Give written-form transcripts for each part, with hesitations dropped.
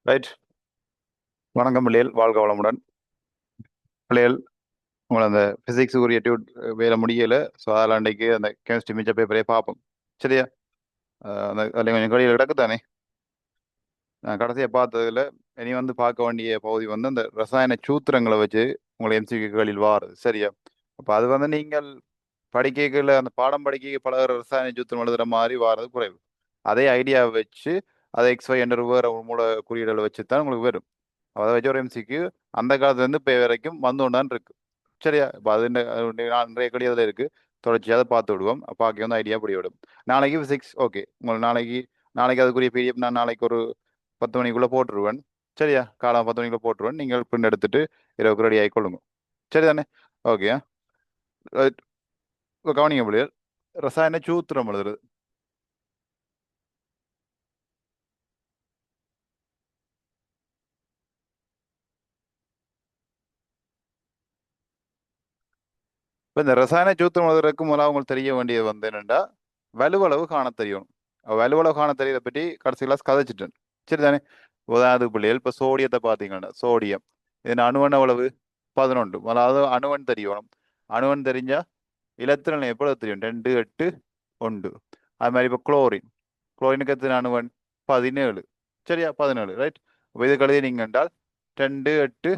Right. வணக்கம் பிள்ளைகள், வாழ்க வளமுடன். பிள்ளைகள், உங்களை அந்த பிசிக்ஸ் உரிய டியூட் வேலை முடியல. ஸோ அதில் அன்றைக்கு அந்த கெமிஸ்ட்ரி மிச்ச பேப்பரே பார்ப்போம். சரியா? அந்த அதில் கொஞ்சம் கடியில் கிடக்கு தானே. நான் கடைசியாக பார்த்ததுல இனி வந்து பார்க்க வேண்டிய பகுதி வந்து அந்த ரசாயன சூத்திரங்களை வச்சு உங்களை எம்சிக்களில் வாருது. சரியா? அப்போ அது வந்து நீங்கள் படிக்கல அந்த பாடம் படிக்க பழகிற ரசாயன சூத்திரம் எழுதுற மாதிரி வாரது குறைவு. அதே ஐடியாவை வச்சு அதை எக்ஸ்ஒய் என்ற வேற ஒரு மூல குறியீடுகளை வச்சு தான் உங்களுக்கு வரும். அதை வச்சு ஒரு எம்சிக்கு அந்த காலத்துல இருந்து இப்போ வரைக்கும் வந்து கொண்டான் இருக்கு. சரியா? இப்போ அது நிறைய கடி அதில் இருக்கு. தொடர்ச்சியாக அதை பார்த்து விடுவோம். பாக்கி வந்து ஐடியா படி விடும். நாளைக்கு ஃபிசிக்ஸ் ஓகே. உங்களுக்கு நாளைக்கு அதுக்குரிய பிடிஎஃப் நான் நாளைக்கு ஒரு 10 மணிக்குள்ள போட்டுருவேன். சரியா? காலம் 10 மணிக்குள்ள போட்டுருவேன். நீங்கள் பிரிண்ட் எடுத்துட்டு இரவுக்கு ரெடி ஆகிக்கொள்ளுங்க. சரிதானே? ஓகே. இப்போ கவனிங்க பிள்ளைகள், ரசாயன சூத்திரம் எழுதுறது. இப்போ இந்த ரசாயன சூத்திரம் எழுதுறதுக்கு முதல்ல உங்களுக்கு தெரிய வேண்டியது வந்து என்னென்னா வலுவளவு காண தெரியணும். வலுவளவு காண தெரியறதை பற்றி கடைசி கிளாஸ் கதைச்சிட்டேன். சரிதானே? உதாரணத்துக்கு பிள்ளைகள் இப்போ சோடியத்தை பார்த்தீங்கன்னா சோடியம் இதன் அணுவன் அளவு 11. அதாவது அணுவன் தெரியணும். அணுவன் தெரிஞ்சா இலத்திரன் எப்பொழுது தெரியும்? 2 8 1. அது மாதிரி இப்போ குளோரினுக்கு எத்தனை அணுவன்? 17. சரியா? 17. ரைட். இப்போ இது கழுதி நீங்க என்றால் 2 8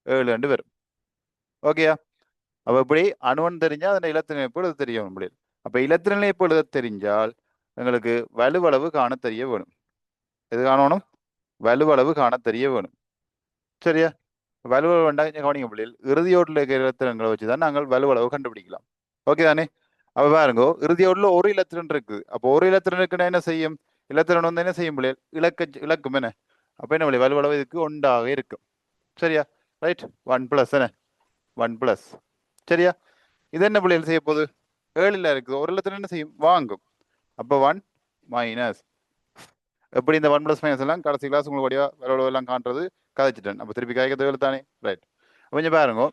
7 2 வரும். ஓகேயா? அப்போ இப்படி அணுவன் தெரிஞ்சா அதன் இலத்திரன் எப்பொழுது தெரியும் முடியும். அப்போ இலத்திரனை எப்பொழுது தெரிஞ்சால் எங்களுக்கு வலுவளவு காண தெரிய வேணும். எது காணணும்? வலுவளவு காண தெரிய வேணும். சரியா? வலுவளவு வேண்டாம் கவனிங்க பிள்ளைகள், இறுதியோட்டில் இருக்கிற இலத்திரங்களை வச்சுதான் நாங்கள் வலுவளவு கண்டுபிடிக்கலாம். ஓகே தானே? அப்ப பாருங்க, இறுதியோட்டில் ஒரு இலத்திரன் இருக்குது. அப்போ ஒரு இலத்திரன் இருக்குன்னா என்ன செய்யும்? இலத்திரன் வந்து என்ன செய்யும் பிள்ளைகள்? இலக்கும் என்ன? அப்ப என்ன பிள்ளை வலுவளவு இதுக்கு ஒன்றாக இருக்கும். சரியா? ரைட். 1+ என்ன? 1+. சரியா? இது என்ன பிள்ளைகள் செய்ய போகுது? 7ல் இருக்குது. ஒரு இலத்திரன் என்ன செய்யும்? வாங்கும். அப்போ 1 மைனஸ். எப்படி இந்த 1+- எல்லாம் கடைசி கிளாஸ் உங்களுக்கு வடிவா வலுவளவு எல்லாம் காண்றது கதைச்சிட்டேன். அப்போ திருப்பி காய்க்க தேவை தானே. ரைட். கொஞ்சம் பாருங்க.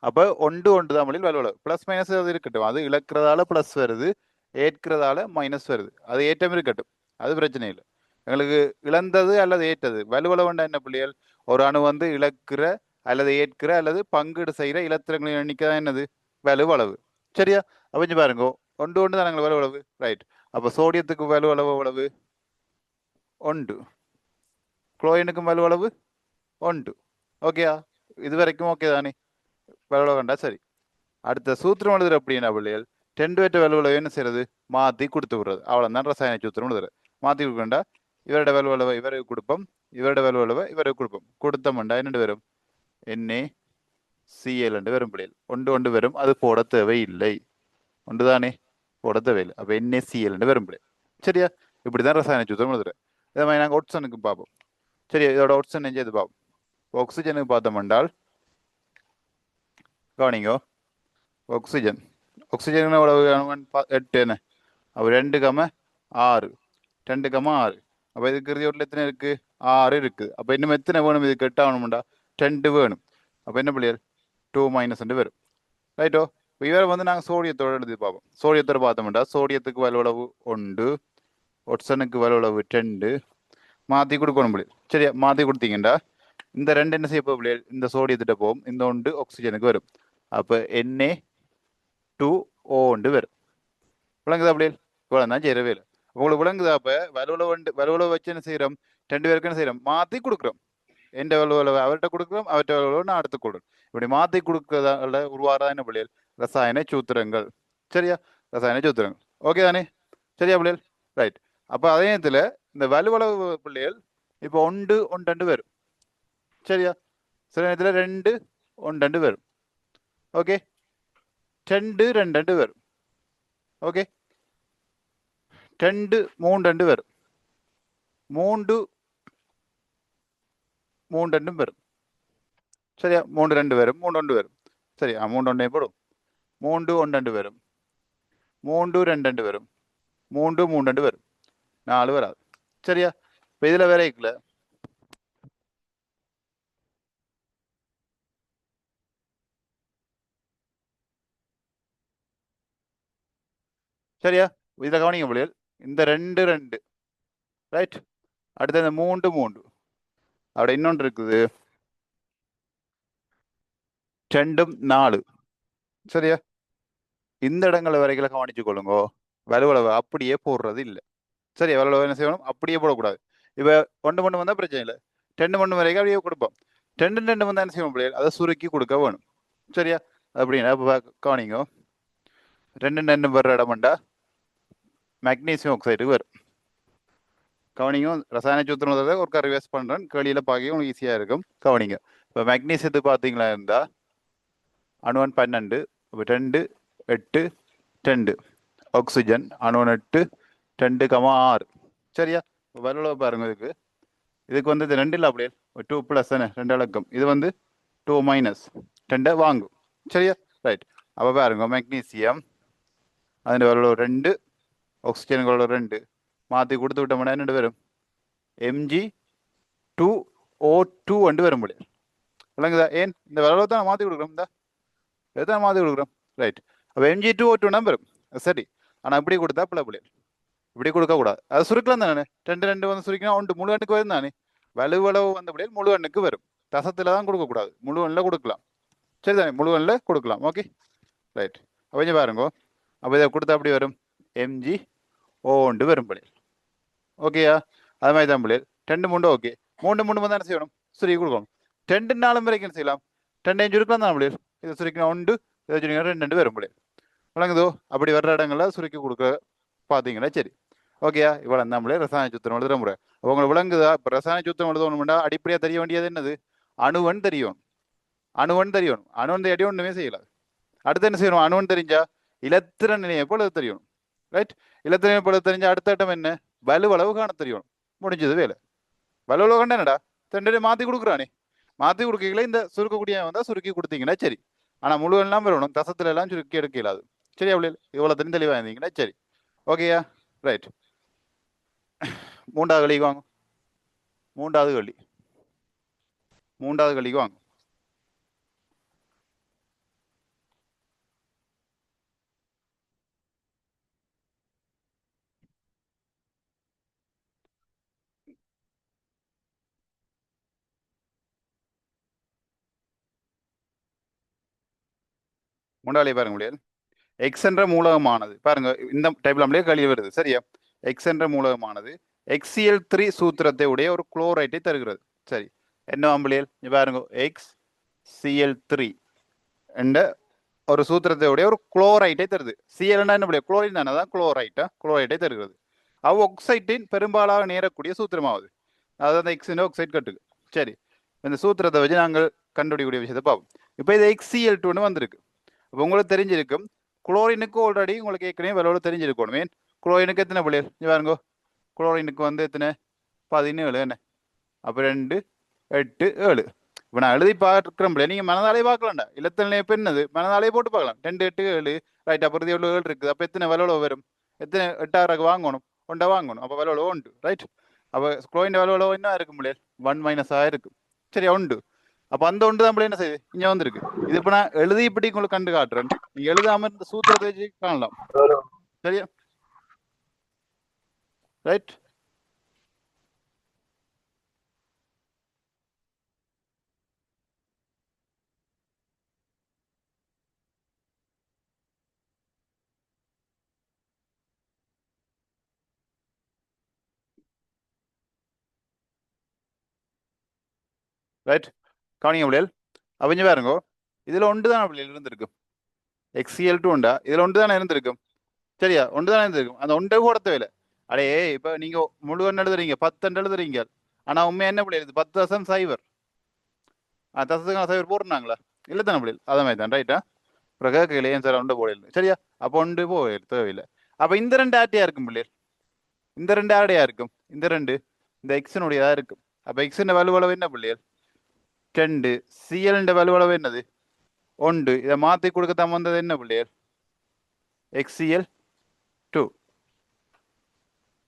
அப்போ ஒன்று தான் மொழியில் வலுவளவு. பிளஸ் மைனஸ் அது இருக்கட்டும். அது இழக்கிறதால பிளஸ் வருது, ஏற்கிறதால மைனஸ் வருது. அது ஏற்றம் இருக்கட்டும், அது பிரச்சனை இல்லை. எங்களுக்கு இழந்தது அல்லது ஏற்றது வலுவளவுண்டா என்ன பிள்ளைகள்? ஒரு அணு வந்து இழக்கிற அல்லது ஏற்கிற அல்லது பங்கீடு செய்கிற இலத்திரங்களின் எண்ணிக்கை தான் என்னது? வலுவளவு. சரியா? அப்போ பாருங்க, ஒன்று தான் நாங்கள் வலுவளவு. ரைட். அப்போ சோடியத்துக்கு வலுவளவு எவ்வளவு? 1. குளோரினுக்கும் வலுவளவு 1. ஓகேயா? இது வரைக்கும் ஓகே தானே? வலுவளவு வேண்டா. சரி. அடுத்த சூத்திரம் எழுதுற அப்படின்னா பிள்ளைகள் 10 வலுவளவு என்ன செய்யறது? மாற்றி கொடுத்து விடுறது. அவ்வளோதான் ரசாயன சூத்திரம் எழுதுறது. மாற்றி கொடுக்கண்டா இவரோட வலுவளவை இவருக்கு கொடுப்போம், இவரோட வலுவளவை இவருக்கு கொடுப்போம். கொடுத்தோம்டா என்னென்று வரும்? NaCl என்று வரும் பிள்ளைகள். ஒன்று வரும். அது போட தேவையில்லை. ஒன்று தானே? போட தேவையில்லை. அப்போ NaCl என்று வரும் பிள்ளைகள். சரியா? இப்படிதான் ரசாயன சூத்திரம் எழுதுறேன். இதே மாதிரி நாங்கள் ஒட்சனுக்கு பார்ப்போம். சரி, இதோட ஒட்சன் நெஞ்சது பார்ப்போம். ஆக்சிஜனுக்கு பார்த்தோம் என்றால் கவனிங்கோ. ஆக்சிஜன் எவ்வளவு? 8 என்ன? அப்போ 2,6. 2,6. அப்போ இதுக்கு இறுதியோட்டில் எத்தனை இருக்கு? 6 இருக்கு. அப்போ இன்னும் எத்தனை வேணும்? இதுக்கு 8 ஆகணும்டா. 2 வேணும். அப்போ என்ன பிள்ளைகள்? 2- வரும். ரைட்டோ? இப்போ இவரை வந்து நாங்கள் சோடியத்தோடு எழுதி பார்ப்போம். சோடியத்தோடு பார்த்தோம்டா சோடியத்துக்கு வலுவளவு 1, ஒட்சனுக்கு வலுவளவு 2. மாற்றி கொடுக்கணும் பிள்ளைகள். சரியா? மாற்றி கொடுத்தீங்கடா இந்த 2 என்ன செய்ய போகும் பிள்ளைகள்? இந்த சோடியத்திட்ட போகும். இந்த 1 ஆக்சிஜனுக்கு வரும். அப்போ Na2O வரும். விளங்குதா பிள்ளைகள்? இவ்வளோ தான் செய்யறவே இல்லை. உங்களுக்கு விளங்குதா? அப்போ வலுவளவு வச்சு என்ன செய்யறோம்? 2 பேருக்கு என்ன செய்யறோம்? மாற்றி கொடுக்குறோம். எந்த வலுவளவு அவர்கிட்ட கொடுக்குறோம், அவர்கிட்ட வலுவளவு நான் எடுத்து கொடுறோம். இப்படி மாற்றி கொடுக்கறதால உருவாகிறதா என்ன பிள்ளைகள்? ரசாயன சூத்திரங்கள். சரியா? ரசாயன சூத்திரங்கள். ஓகே தானே? சரியா பிள்ளைகள்? ரைட். அப்போ அதே நேரத்தில் இந்த வலுவளவு பிள்ளைகள் இப்போ 1 1 வரும். சரியா? சில நேரத்தில் 2 1 வரும். ஓகே. 2 2 வரும். ஓகே. 2 3 வரும். 3 3 வரும். சரியா? 3 2 வரும். 3 1 வரும். சரியா? 3 1 போடும். 3 1 வரும். 3 2 வரும். 3 3 வரும். 4 வராது. சரியா? இப்போ இதில் வேற இருக்குல்ல. சரியா? இதில் கவனிங்க பிள்ளைகள். இந்த 2 2. ரைட். அடுத்து இந்த 3 3 അവിടെ இன்னொன்று இருக்குது 2 4 சரியா இந்த இடங்களை வரைக்கும் கவனிச்சு கொள்ளுங்கோ வலுவளவு அப்படியே போடுறது இல்லை சரியா வலுவளவு என்ன செய்யணும் அப்படியே போடக்கூடாது இப்ப 1 1 வந்தா பிரச்சனை இல்லை 2 1 வரைக்கும் அப்படியே கொடுப்போம் 2 2 வந்தா என்ன செய்வோம் பிள்ளைகள் அதை சுருக்கி கொடுக்க வேணும் சரியா அப்படின்னா இப்ப கவனிங்க 2 2 வர்ற இடம்டா மெக்னீசியம் ஆக்சைடு வரும் கவனிங்க ரசாயன சூத்திரம் ஒரு ரிவைஸ் பண்றேன் கேள்வியில பார்க்க உங்களுக்கு ஈஸியா இருக்கும் கவனிங்க இப்போ மெக்னீசியத்துக்கு பார்த்தீங்களா இருந்தா அணுவன் 12 2 8 2 ஆக்சிஜன் அணுவன் 8 2,6 சரியா வலுவளவு பாருங்க இதுக்கு வந்து இது 2 இல்லை அப்படியே 2 ப்ளஸ் 2 இலக்கம் இது வந்து 2 மைனஸ் 2 வாங்கும் சரியா ரைட் அப்போ பாருங்க மெக்னீசியம் അതിൻ്റെ വലുവളവ് 2 ஆக்சிஜனுக்கு வலுவளவு 2 மாற்றி கொடுத்து விட்டோம்னா என்ன வரும் Mg2O2 வந்து வரும் முடியும் இல்லைங்கதா ஏன் இந்த வலுவளவு தான் மாற்றி கொடுக்குறோம் இந்த எதான் மாற்றி கொடுக்குறோம் ரைட் அப்போ Mg2O2 வரும் சரி ஆனால் இப்படி கொடுத்தா பிள்ளை இப்படி கொடுக்க கூடாது அது சுருக்கலாம் தானே 2 2 வந்து சுருக்கினா ஒன்று முழு எண்ணுக்கு வரும் தானே வலுவளவு வந்த பிள்ளைகள் முழு எண்ணுக்கு வரும் தசத்துல தான் கொடுக்கக்கூடாது முழு எண்ணில் கொடுக்கலாம் சரி தானே முழு எண்ணில் கொடுக்கலாம் ஓகே ரைட் அப்போ கொஞ்சம் பாருங்க அப்போ இதை கொடுத்தா அப்படி வரும் Mg வரும் பிள்ளைகள் ஓகேயா அது மாதிரி தான் பிள்ளைகள் 2 3 ஓகே 3 3 வந்து என்ன செய்யணும் சுருக்கி கொடுக்கணும் 2 4 வரைக்கும் என்ன செய்யலாம் 2 சுருக்கலாம் தான் பிள்ளைகள் இதை சுருக்கினா 1 இதை சுருக்கினா 2 வரும் பிள்ளைகள் விளங்குதோ அப்படி வர்ற இடங்கள்ல சுருக்கி கொடுக்க பார்த்தீங்கன்னா சரி ஓகேயா இவ்வளோ நம்மளே ரசாயன சூத்திரம் எழுதுற முறை உங்களுக்கு விளங்குதா இப்போ ரசாயன சூத்திரம் எழுதணும்னா அடிப்படையாக தெரிய வேண்டியது என்னது அணுவன் தெரியணும் அணுவன் தெரியாட்டி ஒன்றுமே செய்யலாது அடுத்து என்ன செய்யணும் அணுவன் தெரிஞ்சா இலத்திர நிலையை போல தெரியணும் ரைட் இலத்திர நிலையை போல தெரிஞ்சா அடுத்த இடம் என்ன வலுவளவு காண தெரியணும் முடிஞ்சது வேலை வலுவளவு கண்ட என்னடா 2 மாற்றி கொடுக்குறானே மாற்றி கொடுக்கல இந்த சுருக்கக்கூடிய வந்தால் சுருக்கி கொடுத்தீங்கன்னா சரி ஆனால் முழு எல்லாம் வரணும் தசத்துல எல்லாம் சுருக்கி எடுக்க இயலாது சரி அவ்வளோ இவ்வளோ தெளிவாக இருந்தீங்கன்னா சரி ஓகேயா ரைட் 3வது கேள்விக்கு வாங்க 3வது கேள்விக்கு வாங்க மூன்றாவது பாருங்க முடியாது எக்ஸ் என்ற மூலகமானது பாருங்க இந்த டைப்ல நம்மளே கழிவு வருது சரியா எக்ஸ் என்ற மூலகமானது HCl3 சூத்திரத்தை உடைய ஒரு குளோரைட்டை தருகிறது சரி என்ன ஆம்பளியல் பாருங்க XCl3 என்ற ஒரு சூத்திரத்தை உடைய ஒரு குளோரைட்டை தருது சிஎல்னா என்ன குளோரின் தானே தான் குளோரைட்டை தருகிறது ஆக்சைட்டின் பெரும்பாலாக நேரக்கூடிய சூத்திரமாகுது அதாவது அந்த எக்ஸின் ஆக்சைட் கட்டுக்கு சரி இந்த சூத்திரத்தை வச்சு நாங்கள் கண்டுபிடிக்கக்கூடிய விஷயத்தை பார்ப்போம் இப்போ இது HCl2 வந்திருக்கு இப்போ உங்களுக்கு தெரிஞ்சிருக்கும் குளோரினுக்கு ஆல்ரெடி உங்களுக்கு ஏற்கனவே விலையோட தெரிஞ்சிருக்கணும் ஏன் குளோரினுக்கு எத்தனை பிள்ளைகள் பாருங்க குளோரினுக்கு வந்து எத்தனை 17 என்ன அப்போ 2 8 7 இப்போ நான் எழுதி பார்க்குறேன் பிள்ளை நீங்கள் மனதாலே பார்க்கலாம்டா இலத்தனை இப்போ என்னது மனதாலே போட்டு பார்க்கலாம் 2 8 7 ரைட் அப்போ எவ்வளோ 7 இருக்குது அப்போ எத்தனை விலையோட வரும் எத்தனை 8 வாங்கணும் 1 வாங்கணும் அப்போ விலையோட 1 ரைட் அப்போ குளோரின் விலையோட என்ன இருக்கும் பிள்ளைகள் 1 மைனஸ் ஆயிருக்கு சரியா 1 அப்போ அந்த 1 தான் பிள்ளை என்ன செய்யுது இங்கே வந்திருக்கு இது இப்போ நான் எழுதி இப்படி உங்களுக்கு கண்டு காட்டுறேன் நீங்க எழுதாம இந்த சூத்திரத்தை வச்சு காணலாம் சரியா ரைட் ரைட் கவனிங்க பிள்ளைகள் அவங்க பாருங்க இதுல 1 தான் பிள்ளைகள் இருந்திருக்கும் HCl2 உண்டா இதுல 1 தானே இருந்திருக்கும் சரியா 1 தானே இருந்திருக்கும் அந்த 1 கூட தேவையில்லை அடே இப்போ நீங்க முழு எண்ணு எழுதுறீங்க 10 எழுதுறீங்க ஆனா உண்மை என்ன பிள்ளைகள் 10.0 10.0 போடுறாங்களா இல்லை தானே பிள்ளைகள் அதை மாதிரி தான் ரைட்டா அப்புறம் கேட்கல ஏன் சார் 1 போடல சரியா அப்போ 1 போயிடும் தேவையில்லை அப்போ இந்த 2 ஆட்டையா இருக்கும் பிள்ளைகள் இந்த 2 ஆடையா இருக்கும் இந்த 2 இந்த எக்ஸினுடையதா இருக்கும் அப்போ எக்ஸின் வலுவளவு என்ன பிள்ளைகள் 2 சிஎல் வலுவளவு என்னது 1 இதை மாற்றி கொடுக்கத்தான் வந்தது என்ன பிள்ளைகள் HCl2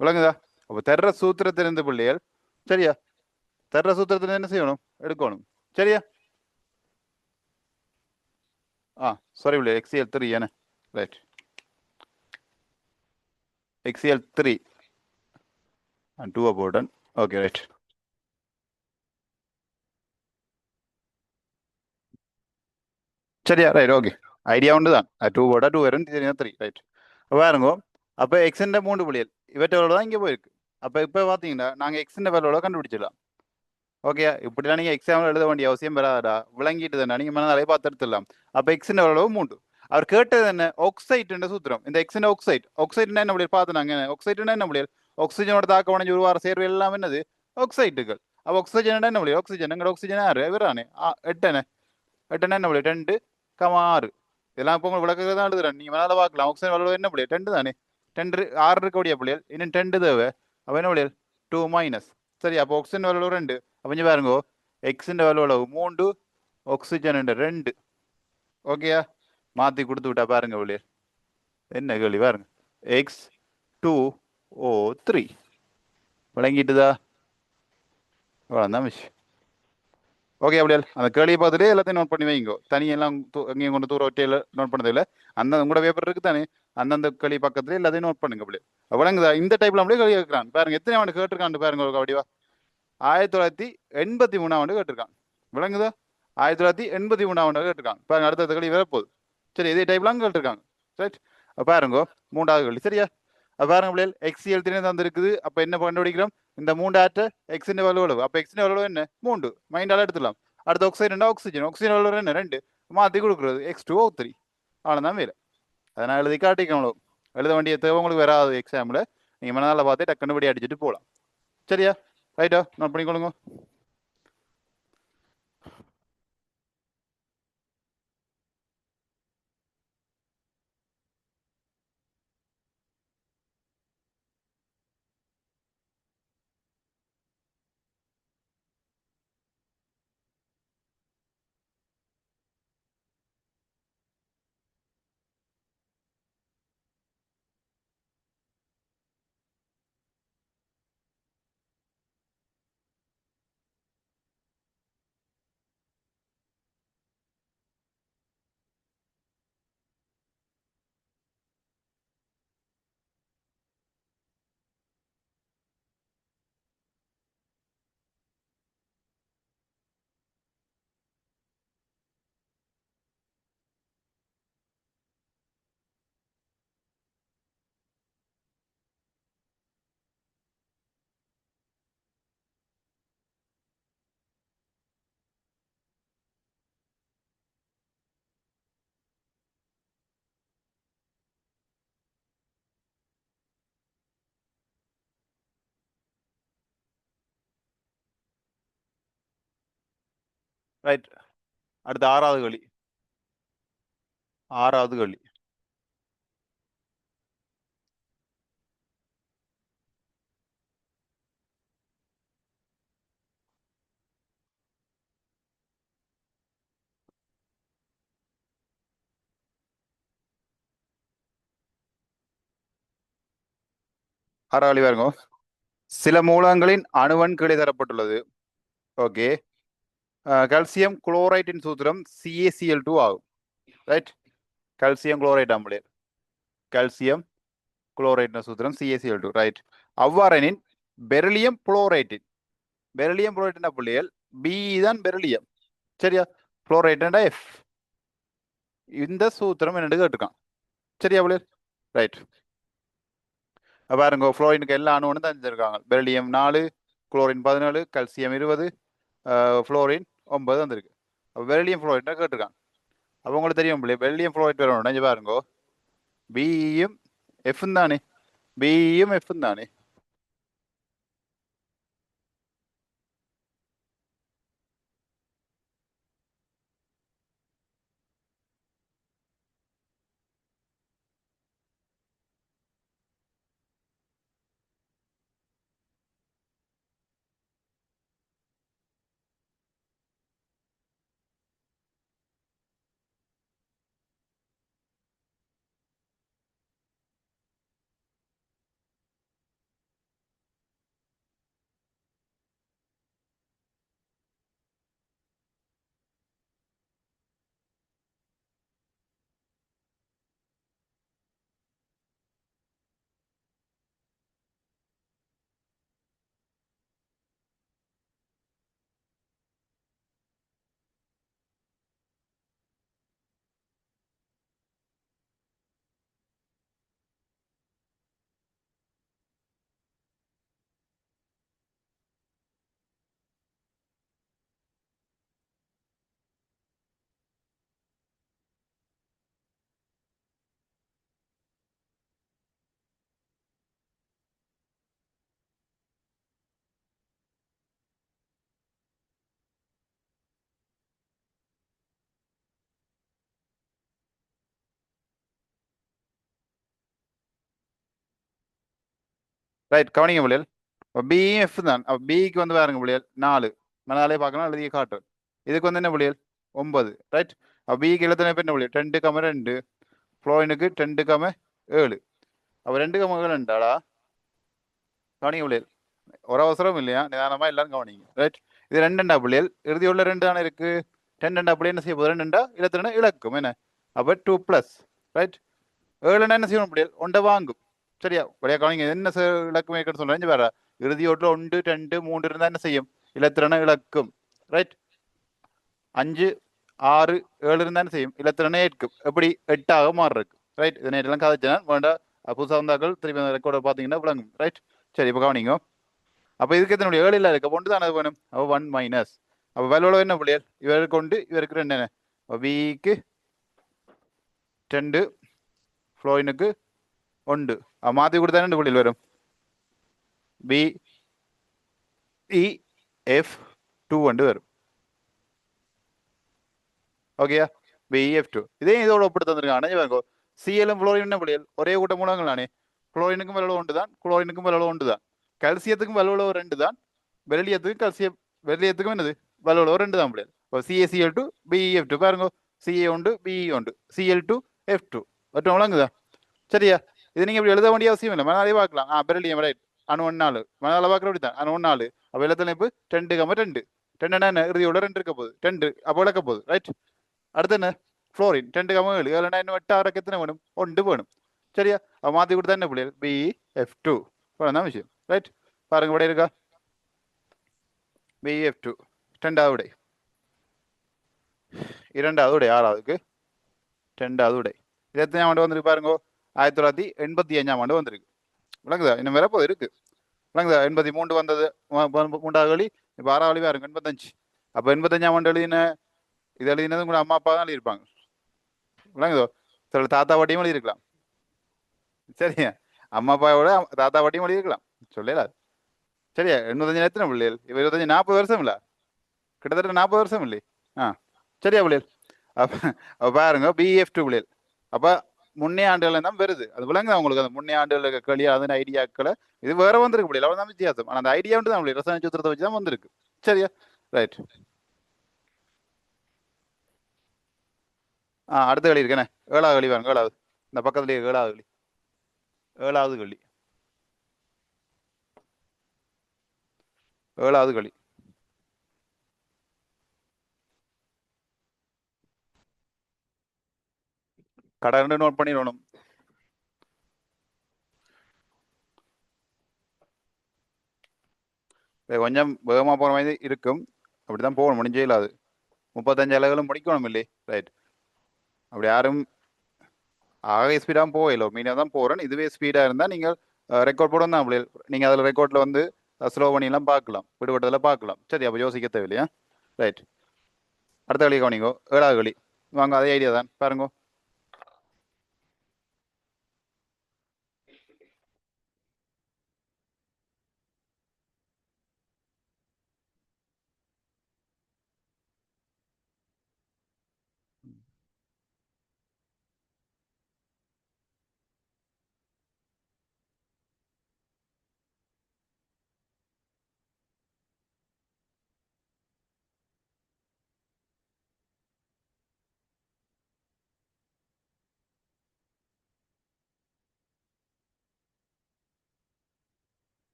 விளங்குதா அப்போ தர்ற சூத்திரத்திலிருந்து பிள்ளைகள் சரியா தர்ற சூத்திரத்துல என்ன செய்யணும் எடுக்கணும் சரியா சாரி பிள்ளைகள் HCl3 என்ன ரைட் HCl3 2 போட்டன் ஓகே ரைட். சரியா ரைட் ஓகே. ஐடியா உண்டு தான். டூ போட்டா டூ வரும், சரியா த்ரீ ரைட். பாருங்க, அப்போ எக்ஸின் மூன்று புள்ளியல் இவற்றோட தான் இங்கே போயிருக்கு. அப்போ இப்போ பார்த்தீங்கன்னா நாங்கள் எக்ஸின் வேலையோட கண்டுபிடிச்சிடலாம். ஓகே, இப்படிலாம் நீங்கள் எக்ஸாம்பிள் எழுத வேண்டிய அவசியம் வராதா, விளங்கிட்டு தானே நீங்கள் மனதாலே பார்த்து எடுத்துடலாம். அப்போ எக்ஸின் வேலையோட மூன்று. அவர் கேட்டது என்ன, ஆக்சைட் என்ற சூத்திரம். இந்த எக்ஸின் ஆக்சைட், ஆக்சைட்னா என்ன முடியல் பார்த்து நாங்கள் ஆக்சைட்னா என்ன முடியல், ஆக்சிஜனோட தாக்க உடஞ்சி ஒரு வார சேர்வு எல்லாம் என்னது ஆக்சைட்டுகள். அப்போ ஆக்சிஜன் என்ன முடியும், ஆக்சிஜன் எங்களோட ஆக்சிஜன் யாரு இவரானே எட்டனை எட்டனை என்ன முடியும் 2,6. இதெல்லாம் இப்போ உங்களுக்கு விளக்குறது தான் எழுதுறேன், நீங்க மேலே பார்க்கலாம். ஆக்சிஜன் வளர்வு என்ன புள்ளியல் 2 தானே, 2 6 இருக்கக்கூடிய புள்ளியல் இன்னும் 2 தேவை. அப்போ என்ன புள்ளியல் 2 மைனஸ். சரி, அப்போ ஆக்சிஜன் வளர்வு 2. அப்போ இங்கே பாருங்க, எக்ஸின் வளர்வு 3, ஆக்சிஜன் 2. ஓகேயா, மாற்றி கொடுத்து விட்டா பாருங்க புள்ளியல் என்ன கேள்வி பாருங்க. X2O3 விளங்கிட்டுதா, அவ்வளோதான் விஷயம். ஓகே அப்படியா, அந்த கேள்வியை பார்த்துட்டு எல்லாத்தையும் நோட் பண்ணி வைங்கோ. தனியெல்லாம் எங்கேயும் கொண்டு தூர ஒற்றையில் நோட் பண்ணதில்லை. அந்த உங்களோட பேப்பர் இருக்கு தானே, அந்தந்த கேள்வி பக்கத்துல எல்லாத்தையும் நோட் பண்ணுங்க அப்படியே. அவ்வளோங்க, இந்த டைப்ல அப்படியே கேள்வி கேட்குறான் பாருங்க. எத்தனை ஆண்டு கேட்டிருக்கான்னு பாருங்க ஒரு கபடிவா. 1983 கேட்டிருக்கான். விளங்குதா, 1983 கேட்டிருக்கான் பாருங்க. அடுத்த கேள்வி வரப்போகுது. சரி, இதே டைப்லாம் கேட்டிருக்காங்க. ரைட், பாருங்க மூன்றாவது கேள்வி. சரியா, பாருங்க பிள்ளைகள், எக்ஸிஎல் திணை தந்திருக்குது. அப்ப என்ன கண்டுபிடிக்கிறோம், இந்த மூன்று ஆற்ற எக்ஸின் வலுவளவு. அப்ப எக்ஸின் வலுவளவு என்ன, மூன்று மைண்டால எடுத்துலாம். அடுத்து ஆக்சைடு ஆக்சிஜன், ஆக்சிஜன் வலுவளவு என்ன 2, மாத்தி கொடுக்குறது X2O3. அவ்வளோதான் வேலை. அதை நான் எழுதி காட்டிக்கணும். எழுத வேண்டிய தேவை உங்களுக்கு வராது எக்ஸாமில். நீங்கள் மனதால் பார்த்து டக்குன்னு படி அடிச்சுட்டு போகலாம். சரியா ரைட்டா, நோட் பண்ணிக்கொள்ளுங்க. ரைட், அடுத்து ஆறாவது கேள்வி. ஆறாவது கேள்வி. ஆறாவது கேள்வி பாருங்க. சில மூலங்களின் அணுவன் கீழே தரப்பட்டுள்ளது. ஓகே, கால்சியம் குளோரைட்டின் சூத்திரம் CaCl2 ஆகும். ரைட், கால்சியம் குளோரைட் ஆம்பளே, கால்சியம் குளோரைட் சூத்திரம் CaCl2. ரைட், அவ்வாறெனின் பெரிலியம் புளோரைட்டின், பெரிலியம் புளோரைட்டின் புள்ளியல் பி தான் பெரிலியம். சரியா, புளோரைட் F. இந்த சூத்திரம் என்னன்னு கேட்டுக்கான். சரியா புள்ளியல் ரைட். பாருங்க, ஃப்ளோரினுக்கு எல்லா அணுன்னு தந்திருக்காங்க. பெரிலியம் 4, குளோரின் 17, கல்சியம் 20, ஃப்ளோரின் 9 வந்திருக்கு. பெரிலியம் ஃப்ளோரைட் கேட்டிருக்காங்க. அப்போ உங்களுக்கு தெரியும் பெரிலியம் ஃப்ளோரைட் வரணும். நினைச்சு பாருங்க, பியும் எஃப் தானே, பியும் எஃப் தானே. ரைட் கவனிங்க புள்ளியல். இப்போ பியும் எஃப் தான். அப்போ பிக்கு வந்து பாருங்க புள்ளியல் 4 மனாலே பார்க்கலாம் எழுதிய காட்டு. இதுக்கு வந்து என்ன புள்ளியல் 9. ரைட். அப்போ பிக்கு எழுத்துன என்ன புள்ளியல் 2,2. ஃப்ளோயினுக்கு 2,7. அப்போ 2,7 உண்டாடா. கவனிங்க புள்ளியல். ஒரு அவசரம் இல்லையா, நிதானமா எல்லாரும் கவனிங்க. ரைட். இது 2 புள்ளியல் இறுதி உள்ள 2 தானே இருக்கு. 2 புள்ளி என்ன செய்ய போகுது 2 இலத்திரன இழக்கும் என்ன. அப்போ 2 ப்ளஸ். ரைட். 7 என்ன செய்யணும் புள்ளியல் 1 வாங்கும். சரியா வழியா கவனிங்க என்ன இலக்குமே சொல்றேன் வேற. இறுதியோட்டில் 1 2 3 இருந்தா என்ன செய்யும் இலத்திரன இழக்கும். ரைட். 5 6 7 இருந்தா என்ன செய்யும் இலத்திரனை ஏற்கும். எப்படி 8ஆக மாறுறதுக்கு. ரைட். இதை நேற்றெல்லாம் கதைச்சேன் வேண்டாம். புதுசாக வந்தாக்கள் திருப்பி அந்த ரெக்கார்டை பார்த்தீங்கன்னா விளங்கும். ரைட். சரி இப்போ கவனிங்க. அப்போ இதுக்கு எத்தனை 7 இல்லை இருக்க ஒன்று தானே வேணும். அப்போ 1 மைனஸ். அப்போ வேலோட என்ன புள்ளியல் இவருக்கு ஒன்று இவருக்கு 2 என்ன. விக்கு 2 ஃப்ளோயினுக்கு 1. மாற்றி கொடுத்தா 2 புள்ளியில் வரும். பி இ எஃப் 2 வந்து வரும். ஓகேயா. பிஎஃப்2 இதே இதோட ஒப்பிட்டு தந்திருக்காங்க. சிஎலும் புளோரின் என்ன புள்ளியல் ஒரே கூட்ட மூலங்கள் தானே. குளோரினுக்கும் விலவ 1 தான், குளோரினுக்கும் விலவ 1 தான், கல்சியத்துக்கும் விலவ 2 தான், பெரிலியத்துக்கும் கல்சியம் பெரிலியத்துக்கும் என்னது விலவ 2 தான் புள்ளியல். இப்போ சிஏசிஎல்2 பிஇஎஃப்2 பாருங்க. சிஏ உண்டு பிஇ உண்டு சிஎல்2 எஃப்2 மற்றும் விளங்குதா. சரியா. இது நீங்க இப்படி எழுத வேண்டிய அவசியம் இல்லை. மனாலே பார்க்கலாம். பெரிலியம் ரைட் அணு 1 4 மனால பார்க்குற அப்படி தான் அணு 1 4. அப்போ எல்லாத்துல இப்போ 2,2 2 என்ன இறுதியோட 2 இருக்க போகுது 2 அப்போ இழக்க போகுது. ரைட். அடுத்து என்ன ஃப்ளோரின் 2,7 7 இன்னும் 8 எத்தனை வேணும் 1 வேணும். சரியா. அப்போ மாற்றி கொடுத்தா என்ன புள்ளியல் பிஎஃப்2 தான் விஷயம். ரைட். பாருங்க விடை இருக்கா. பிஎஃப்2 2வது விடை. 2வது விடை 6வதுக்கு 2வது விடை. இது எத்தனையாம் ஆண்டு வந்திருக்கு பாருங்க. 1985ஆம் ஆண்டு வந்திருக்கு. விளங்குதா. இன்னும் வரப்போ இருக்கு. விளங்குதா. 83 வந்தது 3வது வழி. இப்போ 6வது வழி பாருங்க 85. அப்போ 85ஆம் ஆண்டு எழுதின இது எழுதினதும் கூட அம்மா அப்பா தான் எழுதியிருப்பாங்க. விளங்குதோ. சில தாத்தா பாட்டியும் எழுதியிருக்கலாம். சரியா. அம்மா அப்பாவோட தாத்தா பாட்டியும் எழுதியிருக்கலாம் சொல்லல. சரியா. 85 எத்தனை பிள்ளைகள் இப்போ 25 40 வருஷம் இல்லை கிட்டத்தட்ட 40 வருஷம் இல்லை. சரியா பிள்ளைகள். அப்போ பாருங்க பிஎஃப்2 பிள்ளைகள். அப்போ முன்னே ஆண்டுகள் தான் வருது. அது விளங்குதா உங்களுக்கு. அந்த முன்னே ஆண்டுகள் களியா அதன் ஐடியாக்களை இது வேற வந்திருக்கு பிள்ளைகள். அவ்வளோதான் வித்தியாசம். ஆனால் அந்த ஐடியா வந்து தான் ரசாயன சூத்திரத்தை வச்சு தான் வந்திருக்கு. சரியா. ரைட். அடுத்த களி இருக்கேனே 7வது களி பாருங்க. 7வது இந்த பக்கத்துலேயே 7வது களி. 7வது களி. 7வது களி. கடை நோட் பண்ணிடணும். கொஞ்சம் வேகமாக போகிற மாதிரி இருக்கும். அப்படிதான் போகணும். முடிஞ்சே இல்லாது 35 அலகுகளும் முடிக்கணும் இல்லை. ரைட். அப்படி யாரும் ஆக ஸ்பீடாக போகல மீடியம் தான் போகிறேன். இதுவே ஸ்பீடாக இருந்தால் நீங்கள் ரெக்கார்ட் போட தான் அப்படி நீங்கள் அதில் ரெக்கார்டில் வந்து ஸ்லோ பண்ணிலாம் பார்க்கலாம். விடுபட்டதில் பார்க்கலாம். சரி. அப்போ யோசிக்க தேவையில்லையா. ரைட். அடுத்த களி கவனிங்கோ. 7வது களி வாங்க. அதே ஐடியா தான் பாருங்க.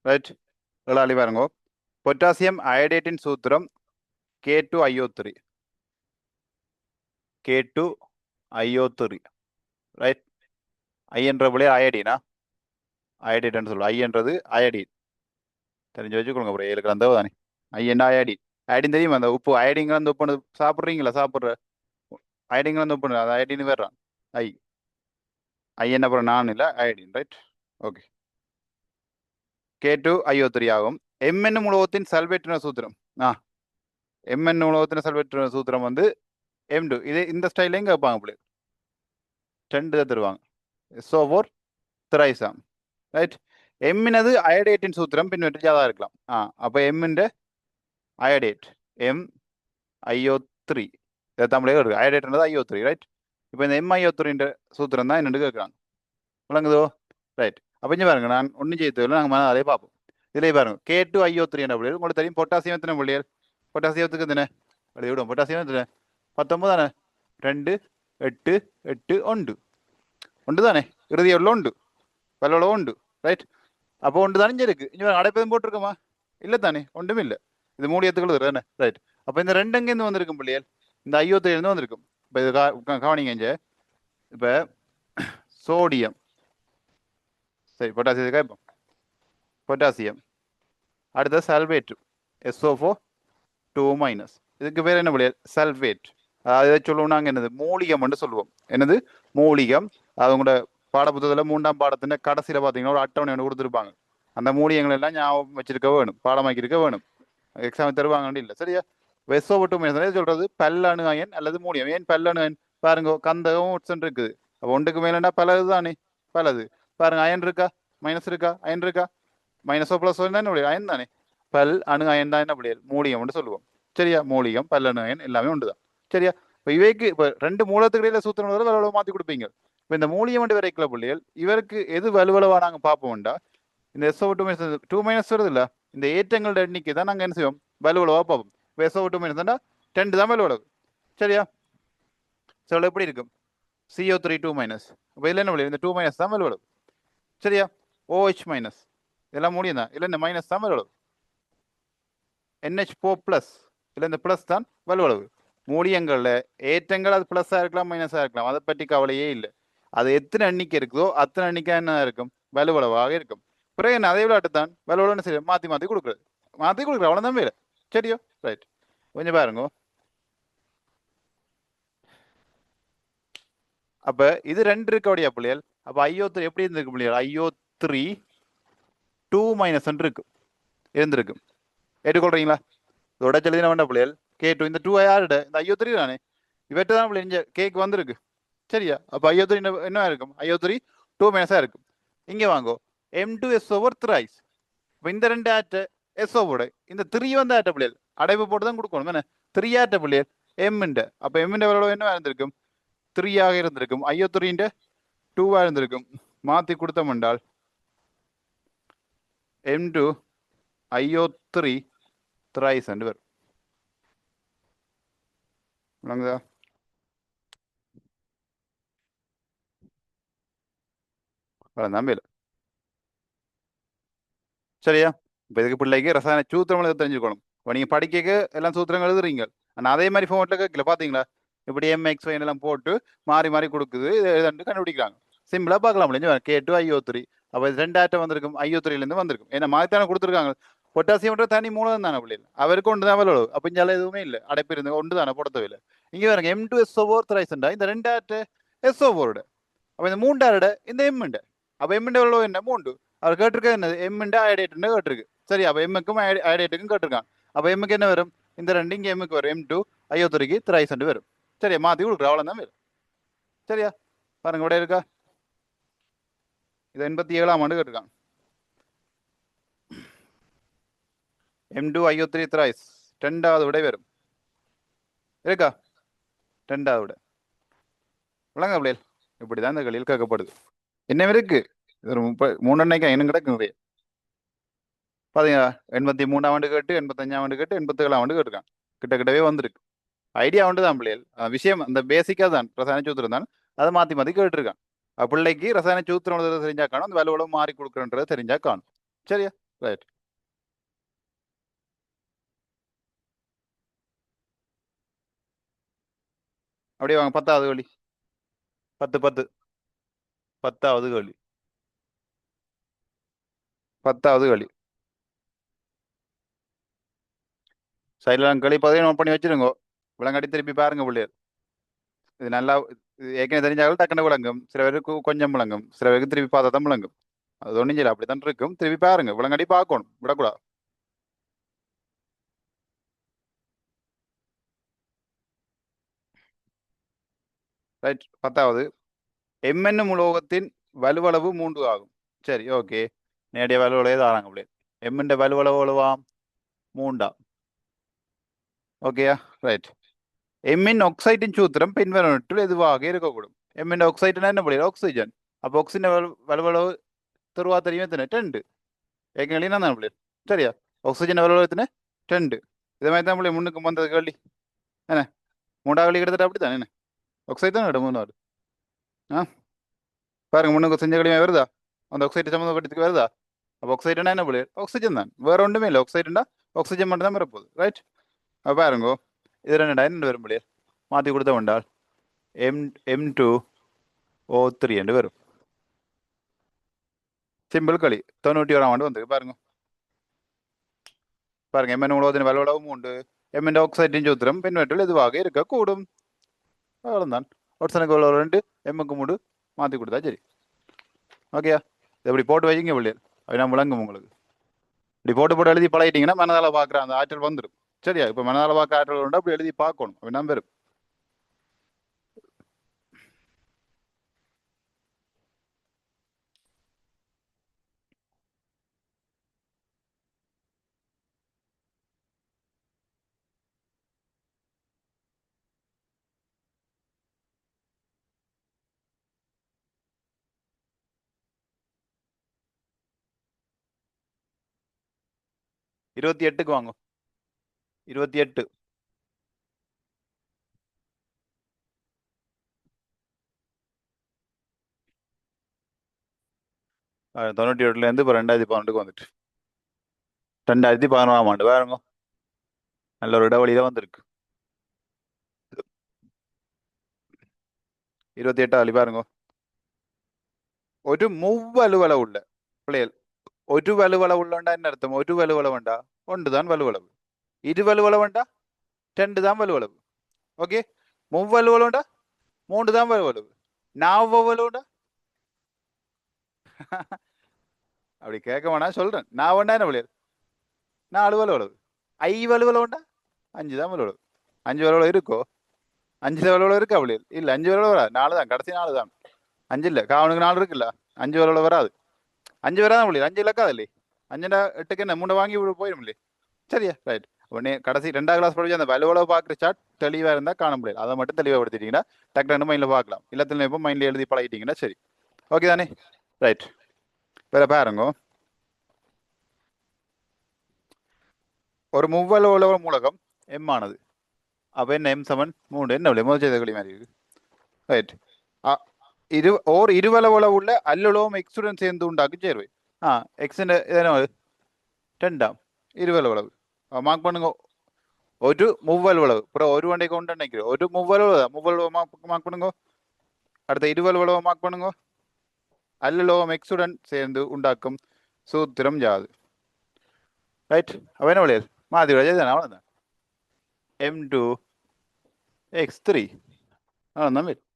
ரைட். 7வது களி பாருங்க. பொட்டாசியம் அயோடேட்டின் சூத்திரம் K2IO3. K2IO3. ரைட். ஐ என்ற விளைய அயடினா அயடின்னு சொல்லுவோம். ஐ என்றது அயடின் தெரிஞ்சு வச்சுக்கொள்ளுங்க. அப்புறம் 7 கலந்தவ தானே. ஐ என்ன அயடின். அயடின் தெரியுமா. அந்த உப்பு அயடின் கலந்து உப்பு சாப்பிட்றீங்களா. சாப்பிட்ற அயடின் கலந்து உப்பு அது அயடின் வேறான். ஐ ஐ என்ன அப்புறம் நான் இல்லை அயடின். ரைட். ஓகே. K2IO3 ஆகும். எம்என் உலோகத்தின் சல்வேற்றின சூத்திரம். எம்என் உலோகத்தின் சல்வேற்றின சூத்திரம் வந்து M2. இது இந்த ஸ்டைலையும் கேட்பாங்க அப்படி 2 தான் தருவாங்க. சோவோர் திரைசாம். ரைட். எம்மினது அயடேட்டின் சூத்திரம் பின்வற்றியதாக இருக்கலாம். அப்போ எம்மின் அயடேட் M IO3 இதை தமிழே இருக்கு அயோடேட்ன்றது IO3 ரைட். இப்போ இந்த MiO3ன்ற சூத்திரம் தான் என்னென்னு கேட்குறாங்க. விளங்குதோ? ரைட். அப்போ இங்கே பாருங்க, நான் ஒன்றும் செய்ய தேவையில்லை, நாங்கள் அதே பார்ப்போம். இதிலே பாருங்க K2IO3 என்ற புள்ளியல் உங்களுக்கு தெரியும். பொட்டாசியம் எத்தனை புள்ளியல்? பொட்டாசியத்துக்கு எத்தனை அப்படி விடும்? பொட்டாசியம் எத்தனை? 19 தானே. 2 8 8 1 1 தானே. இறுதியாக உள்ள 1 பல்லோட 1 ரைட். அப்போ 1 தானே இருக்கு. இங்கே அடைப்பதும் போட்டிருக்கோமா? இல்லை தானே, ஒன்றும் இல்லை. இது மூலியத்துக்குள்ள தானே ரைட். அப்போ இந்த ரெண்டு எங்கேருந்து வந்திருக்கும் புள்ளியல்? இந்த IO3 இருந்து வந்திருக்கும். இப்போ இது கவனிங்க இங்கே. இப்போ சோடியம் சரி, பொட்டாசியத்துக்காக இப்போ பொட்டாசியம், அடுத்த சல்பேட் SO4 2-. இதுக்கு பேர் என்ன புள்ளியல்? சல்பேட். இதை சொல்லுவோம் நாங்கள் என்னது? மூலிகம்னு சொல்லுவோம். என்னது? மூலிகம். அவங்களோட பாடப்புத்தகத்தில் 3ஆம் பாடத்தின் கடைசியில் பார்த்தீங்கன்னா ஒரு அட்டவணை ஒன்று கொடுத்துருப்பாங்க. அந்த மூலிகங்கள் எல்லாம் ஞாபகம் வச்சிருக்க வேணும், பாடமாக்கி இருக்க வேணும். எக்ஸாம் தருவாங்கன்னு இல்லை சரியா. SO4 சொல்றது பல்லணு அயன் அல்லது மூலியம். ஏன் பல்லணு அயன்? பாருங்க, கந்தகம் உட்சன் இருக்குது. அப்போ ஒன்றுக்கு மேலண்டா பலது தானே, பலது. பாருங்க, அயன் இருக்கா, மைனஸ் இருக்கா, அயன் இருக்கா, மைனஸோ ப்ளஸோ தானே அயன் தானே. பல் அணு அயன் தான் என்ன புள்ளியல்? மூலிகம்னு சொல்லுவோம் சரியா. மூலிகம் பல்லணு அயன் எல்லாமே உண்டுதான் சரியா. இப்போ இவைக்கு இப்போ ரெண்டு மூலத்துக்கு இடையில சூத்திரம் வலுவளவு மாற்றி கொடுப்பீங்க. இப்போ இந்த மூலியம் வந்து வரைக்கல புள்ளியல் இவருக்கு எது வலுவளவா நாங்கள் பார்ப்போம்டா, இந்த SO2 வருது இல்லை, இந்த ஏற்றங்களோட எண்ணிக்கை தான் நாங்கள் என்ன செய்வோம்? வலுவளவா பார்ப்போம். இப்போ SO2 10 தான் வலுவளவு சரியா. சொல்ல எப்படி இருக்கும்? CO3 2-. இப்போ இல்லை என்ன இந்த 2- தான் வலுவளவு சரியா. OH- இதெல்லாம் மூலியம் தான், இல்லை இந்த மைனஸ் தான் வலுவளவு. NH4+ இல்லை இந்த ப்ளஸ் தான் வலுவளவு. மூலியங்கள்ல ஏற்றங்கள் அது ப்ளஸ்ஸாக இருக்கலாம், மைனஸாக இருக்கலாம், அதை பற்றி கவலையே இல்லை. அது எத்தனை எண்ணிக்கை இருக்குதோ அத்தனை எண்ணிக்கை என்ன இருக்கும்? வலுவளவாக இருக்கும். பிறகு என்ன அதே விளையாட்டு தான் வலுவளவுன்னு சரி மாற்றி மாற்றி கொடுக்குறது, மாற்றி கொடுக்குறது அவ்வளோதான் வேலை சரியோ ரைட். கொஞ்சம் பாருங்க. அப்போ இது ரெண்டு இருக்கக்கூடிய புள்ளியல். அப்போ IO3 எப்படி இருந்திருக்கு புள்ளியல்? IO3 2- இருக்கு இருந்திருக்கு. ஏற்றுக்கொள்றீங்களா? இதோட எழுதின வேண்ட புள்ளியல் K2. இந்த 2 யாருட? இந்த IO3 தானே. இவற்றை தான் புள்ளியல் இங்கே கேக்கு வந்திருக்கு சரியா. அப்போ IO3 என்ன இருக்கும்? IO3 2- இருக்கும். இங்கே வாங்கோ M2SO4 இப்போ இந்த ரெண்டு ஆட்ட SO4 இந்த 3 வந்து ஆட்ட புள்ளியல் அடைப்பு போட்டு தான் கொடுக்கணும் என்ன. 3 ஆட்ட புள்ளியல் M-ண்ட. அப்போ M-ண்ட எவ்வளவு என்ன இருந்திருக்கும்? 3 இருந்திருக்கும். IO3 2 இருந்திருக்கும். மாற்றி கொடுத்தோம் என்றால் M2IO3 thrice வரும். விளங்குதா? நம்பல சரியா. இப்போ இதுக்கு பிள்ளைக்கு ரசாயன சூத்திரம் தெரிஞ்சுக்கணும். இப்போ நீங்கள் படிக்க எல்லாம் சூத்திரங்கள் எழுதுறீங்க, ஆனால் அதே மாதிரி ஃபார்மெட்டில் கேட்கல. பார்த்தீங்களா? இப்படி MX எல்லாம் போட்டு மாறி மாறி கொடுக்குது, இது கண்டுபிடிக்கிறாங்க. சிம்பிளாக பார்க்கலாம் முடிஞ்சு K2IO3. அப்போ இது ரெண்டு ஆட்டம் வந்திருக்கும், IO3 வந்திருக்கும். ஏன்னா மாதிரித்தானே கொடுத்துருக்காங்க. பொட்டாசியம்ன்ற தனி மூலம் தானே பிள்ளைகள், அவருக்கு ஒன்று தான் வலுவளவு. அப்போ இங்கே எதுவுமே இல்லை, அடைப்பு இருந்து ஒன்று தானே போடத்தவில்லை. இங்கே பாருங்க M2SO4 இந்த ரெண்டு ஆட்டு SO4. அப்போ இந்த மூண்டாரோட இந்த M-ண்ட. அப்போ M-ண்ட எவ்வளோ என்ன? 3. அவர் கேட்டிருக்க என்னது? M-ண்ட அயோடேட்னு கேட்டிருக்கு சரி. அப்போ M-க்கும் அயோடேட்டுக்கும் கேட்டிருக்கான். அப்போ M-க்கு என்ன வரும்? இந்த ரெண்டு இங்கே M-க்கு வரும். M2IO3 thrice வரும் சரியா. மாற்றி கொடுக்குற அவ்வளோதான் வரும் சரியா. பாருங்க விட இருக்கா? இது 87ஆம் ஆண்டு கேட்டிருக்கான். M2IO3 thrice 2வது விடை வரும் இருக்கா? 2வது விட. விளங்க பிள்ளைகள், இப்படிதான் இந்த களியில் கேட்கப்படுது. என்ன இருக்கு? ஒரு 3 இன்னும் கிடக்கு நிறைய. பாத்தீங்களா? 83ஆம் ஆண்டு கேட்டு, 85ஆம் ஆண்டு கேட்டு, 87ஆம் ஆண்டு கேட்டிருக்கான். கிட்டவே வந்திருக்கு. ஐடியா ஒன்று தான் பிள்ளைகள். விஷயம் அந்த பேசிக்கா தான் ரசாயன சூத்திரம் தான். அதை மாத்தி மாத்தி கேட்டிருக்கான். பிள்ளைக்கு ரசாயன சூத்திரம் தெரிஞ்சா காணும், அந்த வேலை மாறி கொடுக்குறன்றதை தெரிஞ்சா காணும் சரியா. ரைட். அப்படியே வாங்க 10வது கேள்வி. 10 10 10வது கேள்வி. 10வது கேள்வி. சைட்லாம் கேள்வி 10 நோட் பண்ணி வச்சிருங்க. விளங்காட்டி திருப்பி பாருங்க பிள்ளைகள். இது நல்லா ஏற்கனவே தெரிஞ்சாலும் டக்குனு விளங்கும், சில பேருக்கு கொஞ்சம் விளங்கும், சில பேருக்கு திருப்பி பார்த்தா தான் விளங்கும். அது ஒன்றும் செய்யல, அப்படித்தான் இருக்கும். திருப்பி பாருங்க, விளங்காட்டி பார்க்கணும், விடக்கூடாது. ரைட். 10வது M உலோகத்தின் வலுவளவு 3 ஆகும். சரி ஓகே. நேரடிய வலுவளவே தாராங்க பிள்ளை. M வலுவளவு எவ்வளவாம்? 3. ஓகேயா ரைட். எம்மின் ஆக்சைட்டின் சூத்திரம் பின்வருவனவற்றில் எதுவாக இருக்கக்கூடும். எம்மின் ஆக்சைடுனா என்ன புரியுது? ஆக்சிஜன். அப்போ ஆக்சிஜன் வலுவளவு தெருவா தெரியும் எத்தனை? 2. ஏற்கனவே நான் தான் புரியுது. சரியா? ஆக்சிஜன் வலுவளவு எத்தனை? 2. இதே மாதிரி தான் புரியுது முன்னுக்கு வந்தது கேள்வி. என்ன 3வது கேள்வி கிட்டத்தட்ட அப்படித்தான் என்ன? ஆக்சைடு தான் கேட்டு 3வது. ஆ பாருங்க முன்னுக்கு செஞ்ச கேள்வி வருதா? அந்த ஆக்சைடு சம்மந்தப்பட்டதுக்கு வருதா? அப்போ ஆக்சைடுனா என்ன புரியுது? ஆக்சிஜன் தான், வேற ஒன்றுமே இல்லை. ஆக்சைடுனா ஆக்சிஜன் மட்டும் தான் வரப்போகுது. ரைட்? அப்போ பாருங்க இது என்ன வரும் முடியாது மாற்றி கொடுத்த வேண்டால் M2O3 என்று வரும். சிம்பிள் களி. 91ஆம் ஆண்டு வந்து பாருங்க. பாருங்க எம்என் உலகத்தின் வலுவளவும் உண்டு. எம்என் ஆக்சைடின் சூத்திரம் பின்வற்றில் எதுவாக இருக்கக்கூடும். அவ்வளோதான். ஒருத்தனுக்கு உள்ள 2 எம்முக்கு 3 மாற்றி கொடுத்தா சரி. ஓகேயா? இது எப்படி போட்டு வைக்கிங்க பிள்ளைகள், அது நான் விளங்கும் உங்களுக்கு. இப்படி போட்டு எழுதி பழகிட்டீங்கன்னா மனதால பார்க்குற அந்த ஆற்றல் வந்துடும். சரியா? இப்போ மனதால பார்க்க ஆற்றல் உண்டு, அப்படி எழுதி பார்க்கணும். அப்படின்னா வரும். இருபத்தி எட்டுக்கு வாங்க. 28. 98லேருந்து இப்போ 2012க்கு வந்துட்டு 2011ஆம் ஆண்டு பாருங்க. நல்ல ஒரு இடைவெளியில வந்திருக்கு. 28 பாருங்க. ഒരു മൂവലുവളവുള്ള பிள்ளைகள், ഒരു വലുവളവുള്ളണ്ട என்ன அர்த்தம்? ஒரு வலுவளவுண்டா ஒன்று தான் வலுவளவு. இரு வலுவளவுண்டா 2 தான் வலுவளவு. ஓகே? மூவலுவளவுண்டா 3 தான் வலுவளவு. நாவலுவண்டா அப்படி கேட்க வேணாம் சொல்றேன். நான் வேண்டா என்ன பிள்ளைகள் 4 வலுவளவு. ஐ வலுவளவுண்டா 5 தான் வலுவளவு. 5 வலுவளவு இருக்கோ? 5 வலுவளவு இருக்கா பிள்ளைகள்? இல்ல 5 வலுவளவு வராது. 4 தான், கடைசி 4 தான். 5 இல்ல, காவனுக்கு 4 இருக்குல்ல. 5 வலுவளவு வராது. 5 வராதான் பிள்ளைகள். 5 இலக்காது இல்லை. 5 8க்கு என்ன 3 வாங்கி போயிடும் இல்லையே. சரியா? ரைட். உடனே கடைசி 2ஆம் கிளாஸ் படிச்சு அந்த வலுவளவு பார்க்குற சார்ட் தெளிவாக இருந்தால் காண முடியாது. அதை மட்டும் தெளிவாகப்படுத்திட்டீங்கன்னா டக்கு மைண்டில் பார்க்கலாம். இல்லத்தில் இப்போ மைண்டில் எழுதி பழகிட்டீங்கன்னா சரி. ஓகே தானே? ரைட். வேற பாருங்க. ஒரு முவ்வலுவளவு மூலகம் எம் ஆனது. அப்போ என்ன M7 3 என்ன விலை முதல் செய்த களி மாதிரி இருக்கு. ரைட். ஓர் இருவளவுளவு உள்ள அல்லுலோகம் எக்ஸுடன் சேர்ந்து உண்டாக்கும் சேர்வை. எக்ஸின் என்ன 2ஆம் இருவளவுளவு மார்க் பண்ணுங்க. ഒരു മുവ്വലുവളവ് ഇപ്പൊ ഒരു വണ്ടി കൊണ്ടുണ്ടെങ്കിൽ ഒരു മുവ്വലുവളവ് മാർക്ക് பண்ணுங்க. அடுத்த இருவலுவளவு மார்க் பண்ணுங்க. அல்லுலோகம் எக்ஸுடன் சேர்ந்து உண்டாக்கும் சூத்திரம் யாது? ரைட். அப்ப என்ன விளையாது மாற்றி விளையாது. அவ்வளோதான். M2X3 அவ்வளோதான் வரும்.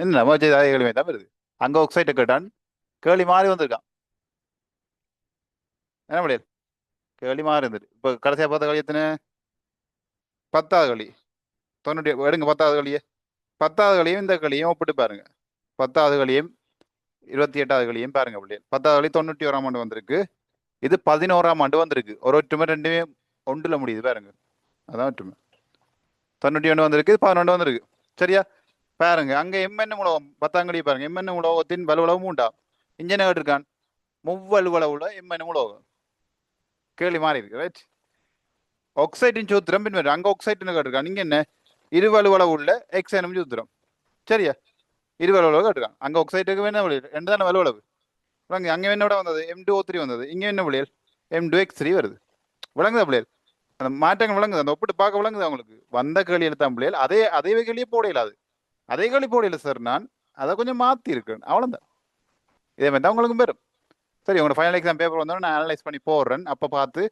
என்ன மோச்சது அதே கேள்வி தான் வருது. அங்கே ஒக்சைட்டை கேட்டான், கேள்வி மாறி வந்திருக்கான். என்ன விளையாது கேள்வி மாறி இருந்தது. இப்போ கடைசியாக பார்த்த களி எத்தனை? 10வது களி. 90 எடுங்க 10வது களியே. 10வது களியும் இந்த களியும் ஒப்பிட்டு பாருங்க. 10வது களியும் 28வது களியும் பாருங்க பிள்ளைகள். 10வது களி 91ஆம் ஆண்டு வந்திருக்கு. இது 11ஆம் ஆண்டு வந்திருக்கு. ஒரு ஒற்றுமை ரெண்டுமே ஒன்றுல முடியுது பாருங்க. அதான் ஒற்றுமை. 91 வந்திருக்கு, 11 வந்திருக்கு. சரியா? பாருங்க அங்க எம்என் உலகம் 10ஆம் களி பாருங்க. எம்என் உலகத்தின் வலுவளவு உண்டா? இன்ஜின் கேட்டிருக்கான். முவ்வலுவளவுல எம்என் உலகம் கேள்வி மாறி இருக்கு. ரைட். ஆக்சைட்டின் சூத்திரம் பின்வரும். அங்க ஆக்சைட்னு கேட்டிருக்கான். இங்க என்ன இருவலுவளவு உள்ள எக்ஸ் எனும் சூத்திரம். சரியா? இருவலுவளவு கேட்டிருக்கான். அங்க ஆக்சைட்டுக்கு என்ன வழி? 2 தானே வலுவளவு. அங்க என்ன விட வந்தது? M2O3 வந்தது. இங்க என்ன பிள்ளைகள்? M2X3 வருது. விளங்குதா பிள்ளைகள்? அந்த மாற்றங்கள் விளங்குது. அந்த ஒப்பிட்டு பார்க்க விளங்குது அவங்களுக்கு. வந்த கேள்வி எழுத்தான் பிள்ளைகள். அதே கேள்வியே போடையில. அதே கேள்வி போடையில சார். நான் அதை கொஞ்சம் மாத்தி இருக்கேன். அவ்வளவுதான். இதே மாதிரி தான் உங்களுக்கும் பெறும். சரி, உங்களோட ஃபைனல் எக்ஸாம் பேப்பர் வந்தோட நான் அனலைஸ் பண்ணி போடுறேன். அப்போ பார்த்து